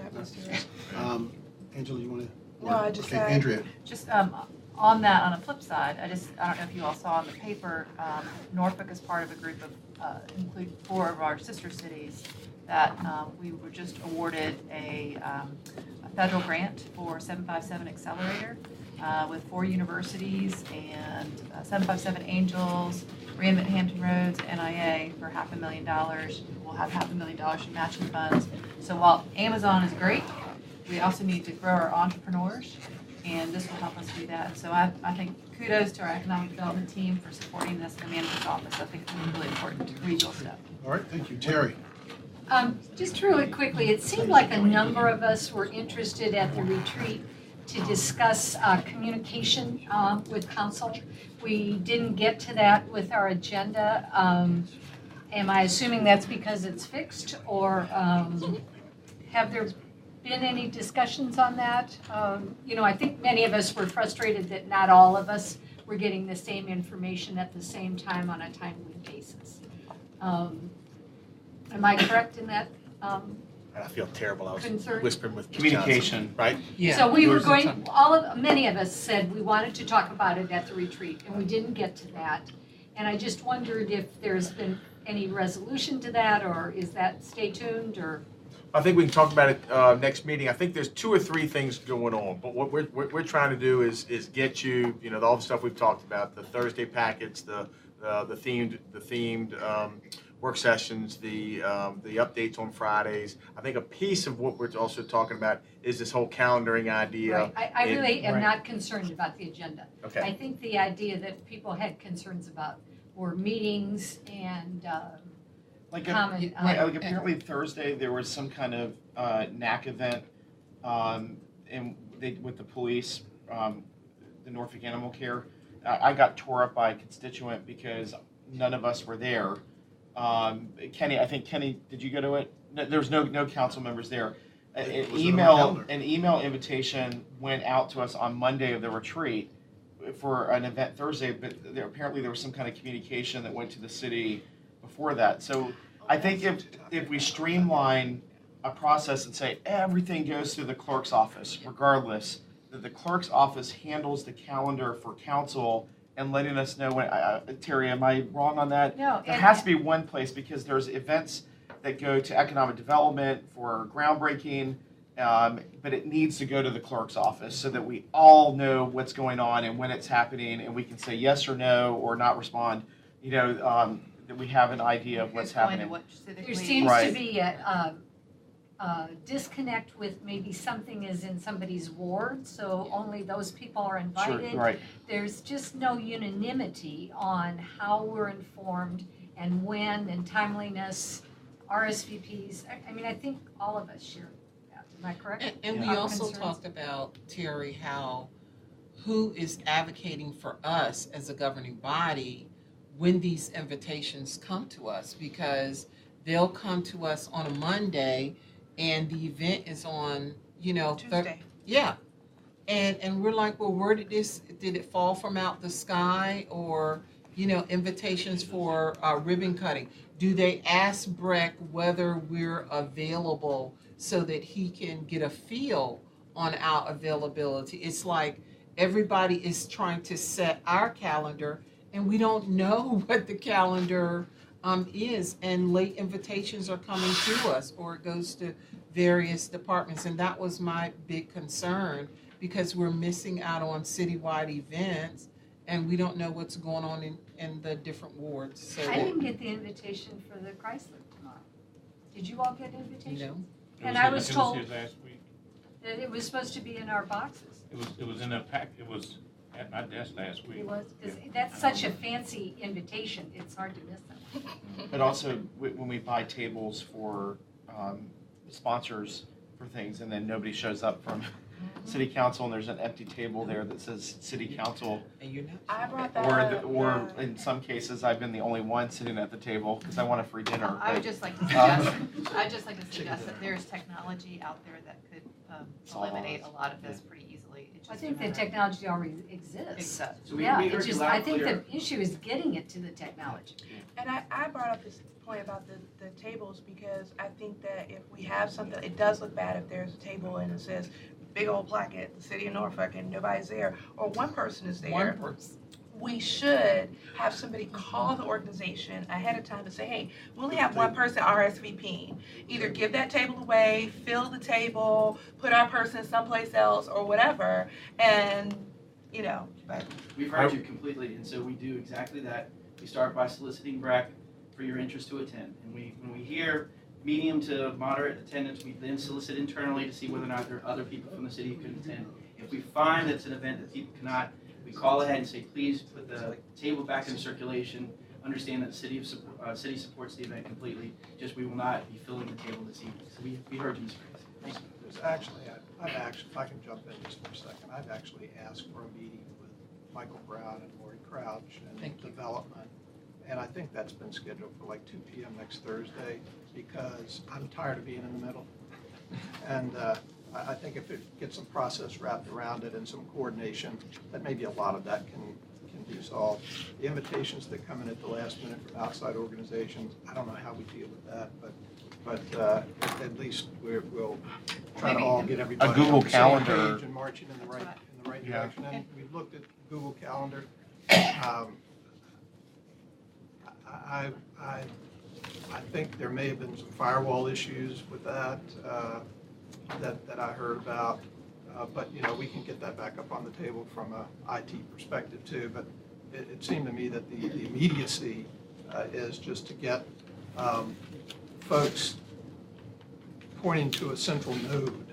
Angela, you want to? No, I just okay, said- Andrea. Just on that, on a flip side, I don't know if you all saw in the paper, Norfolk is part of a group of, include 4 of our sister cities, that we were just awarded a federal grant for 757 Accelerator with 4 universities and 757 Angels, Reinvent Hampton Roads, NIA for $500,000. We'll have $500,000 in matching funds. So while Amazon is great, we also need to grow our entrepreneurs and this will help us do that. So I think kudos to our economic development team for supporting this in the manager's office. I think it's really important regional stuff. All right, thank you. Terry? Just really quickly, it seemed like a number of us were interested at the retreat to discuss communication with council. We didn't get to that with our agenda. Am I assuming that's because it's fixed, or have there been any discussions on that? I think many of us were frustrated that not all of us were getting the same information at the same time on a timely basis. Am I correct in that? I feel terrible. I was Concern? whispering with Ms. Communication. Johnson, right? Yeah. So we were many of us said we wanted to talk about it at the retreat, and we didn't get to that. And I just wondered if there's been any resolution to that, or is that stay tuned, or? I think we can talk about it next meeting. I think there's 2 or 3 things going on, but what we're trying to do is get you, all the stuff we've talked about, the Thursday packets, the themed work sessions, the updates on Fridays. I think a piece of what we're also talking about is this whole calendaring idea. Right. I really am not concerned about the agenda. Okay. I think the idea that people had concerns about were meetings and common. Apparently Thursday there was some kind of NAC event, with the police, the Norfolk Animal Care. I got tore up by a constituent because none of us were there. Kenny, did you go to it? No, there was no council members there. An email invitation went out to us on Monday of the retreat for an event Thursday, but apparently there was some kind of communication that went to the city before that. So I think if we streamline a process and say everything goes through the clerk's office, regardless, that the clerk's office handles the calendar for council and letting us know when, Terry, am I wrong on that? No. There has to be one place, because there's events that go to economic development for groundbreaking, but it needs to go to the clerk's office so that we all know what's going on and when it's happening, and we can say yes or no or not respond, that we have an idea of what's happening. There seems to be a disconnect with maybe something is in somebody's ward, so only those people are invited. Sure, right. There's just no unanimity on how we're informed and when, and timeliness, RSVPs. I think all of us share that. Am I correct? And we also talked about, Terry, how who is advocating for us as a governing body when these invitations come to us, because they'll come to us on a Monday and the event is on, Tuesday. Yeah. And we're like, well, where did it fall from out the sky? Or, invitations for ribbon cutting. Do they ask Breck whether we're available so that he can get a feel on our availability? It's like everybody is trying to set our calendar and we don't know what the calendar is, and late invitations are coming to us, or it goes to various departments. And that was my big concern, because we're missing out on citywide events and we don't know what's going on in the different wards. So I didn't get the invitation for the Chrysler tomorrow. Did you all get invitations? No. And I was told It was here last week. that it was supposed to be in our boxes. It was in a pack. It was at my desk last week. It was, because that's such a fancy invitation, it's hard to miss them. But also, when we buy tables for sponsors for things, and then nobody shows up from city council, and there's an empty table there that says city council. And you're not. I brought that up. Or in some cases, I've been the only one sitting at the table because I want a free dinner. I would just like to suggest that there's technology out there that could eliminate a lot of this pretty easily. It's I just think a the matter- technology already exists. Exactly. So we Yeah, heard it's you just, loud I and think clear. the issue is getting it to the technology. And I brought up this point about the tables, because I think that if we have something, it does look bad if there's a table and it says big old plaque, the city of Norfolk, and nobody's there, or one person is there. One person. We should have somebody call the organization ahead of time to say, hey, we only have one person RSVPing. Either give that table away, fill the table, put our person someplace else, or whatever, and, but. We've heard you completely, and so we do exactly that. We start by soliciting Breck for your interest to attend. And when we hear medium to moderate attendance. We then solicit internally to see whether or not there are other people from the city who can attend. If we find it's an event that people cannot, we call ahead and say, please put the table back in circulation. Understand that the city supports the event completely. Just we will not be filling the table this evening. So we heard you, Mr. Grace. There's actually, if I can jump in just for a second, I've actually asked for a meeting with Michael Brown and Lori Crouch and development. And I think that's been scheduled for like 2 p.m. next Thursday because I'm tired of being in the middle. And I think if it gets some process wrapped around it and some coordination, that maybe a lot of that can be solved. The invitations that come in at the last minute from outside organizations, I don't know how we deal with that, but at least we'll try to all get everybody A Google on the same Calendar. page and marching in the right Yeah. direction. And we've looked at Google Calendar. I think there may have been some firewall issues with that that I heard about. But, you know, we can get that back up on the table from a IT perspective too. But it seemed to me that the immediacy is just to get folks pointing to a central node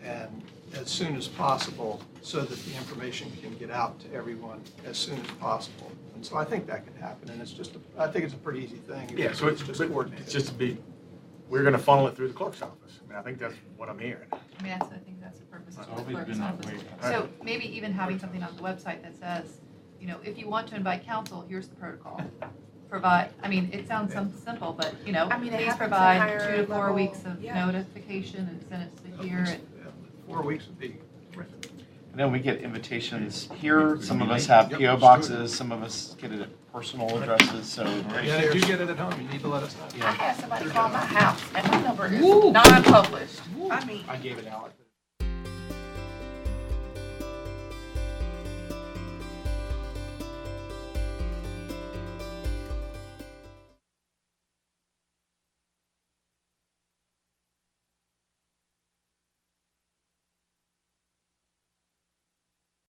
and as soon as possible so that the information can get out to everyone as soon as possible. And so I think that can happen, and it's just, I think it's a pretty easy thing. Yeah, so it's just coordinated. It's just to be, we're gonna funnel it through the clerk's office. I mean, I think that's what I'm hearing. I mean, I think that's the purpose of It's the always clerk's been that office. way. So maybe even having something on the website that says, you know, if you want to invite council, here's the protocol. Provide, I mean, it sounds simple, but, you know, I mean, it please happens at provide higher 2 to 4 level, weeks of yeah. notification and send it to here. And 4 weeks would be. And then we get invitations here. Some of us Yep, have let's PO do boxes, some of us get it at personal addresses, so. Yeah, if you get it at home, you need to let us know. I had somebody call my house, and my number is non-published. I mean, I gave it out.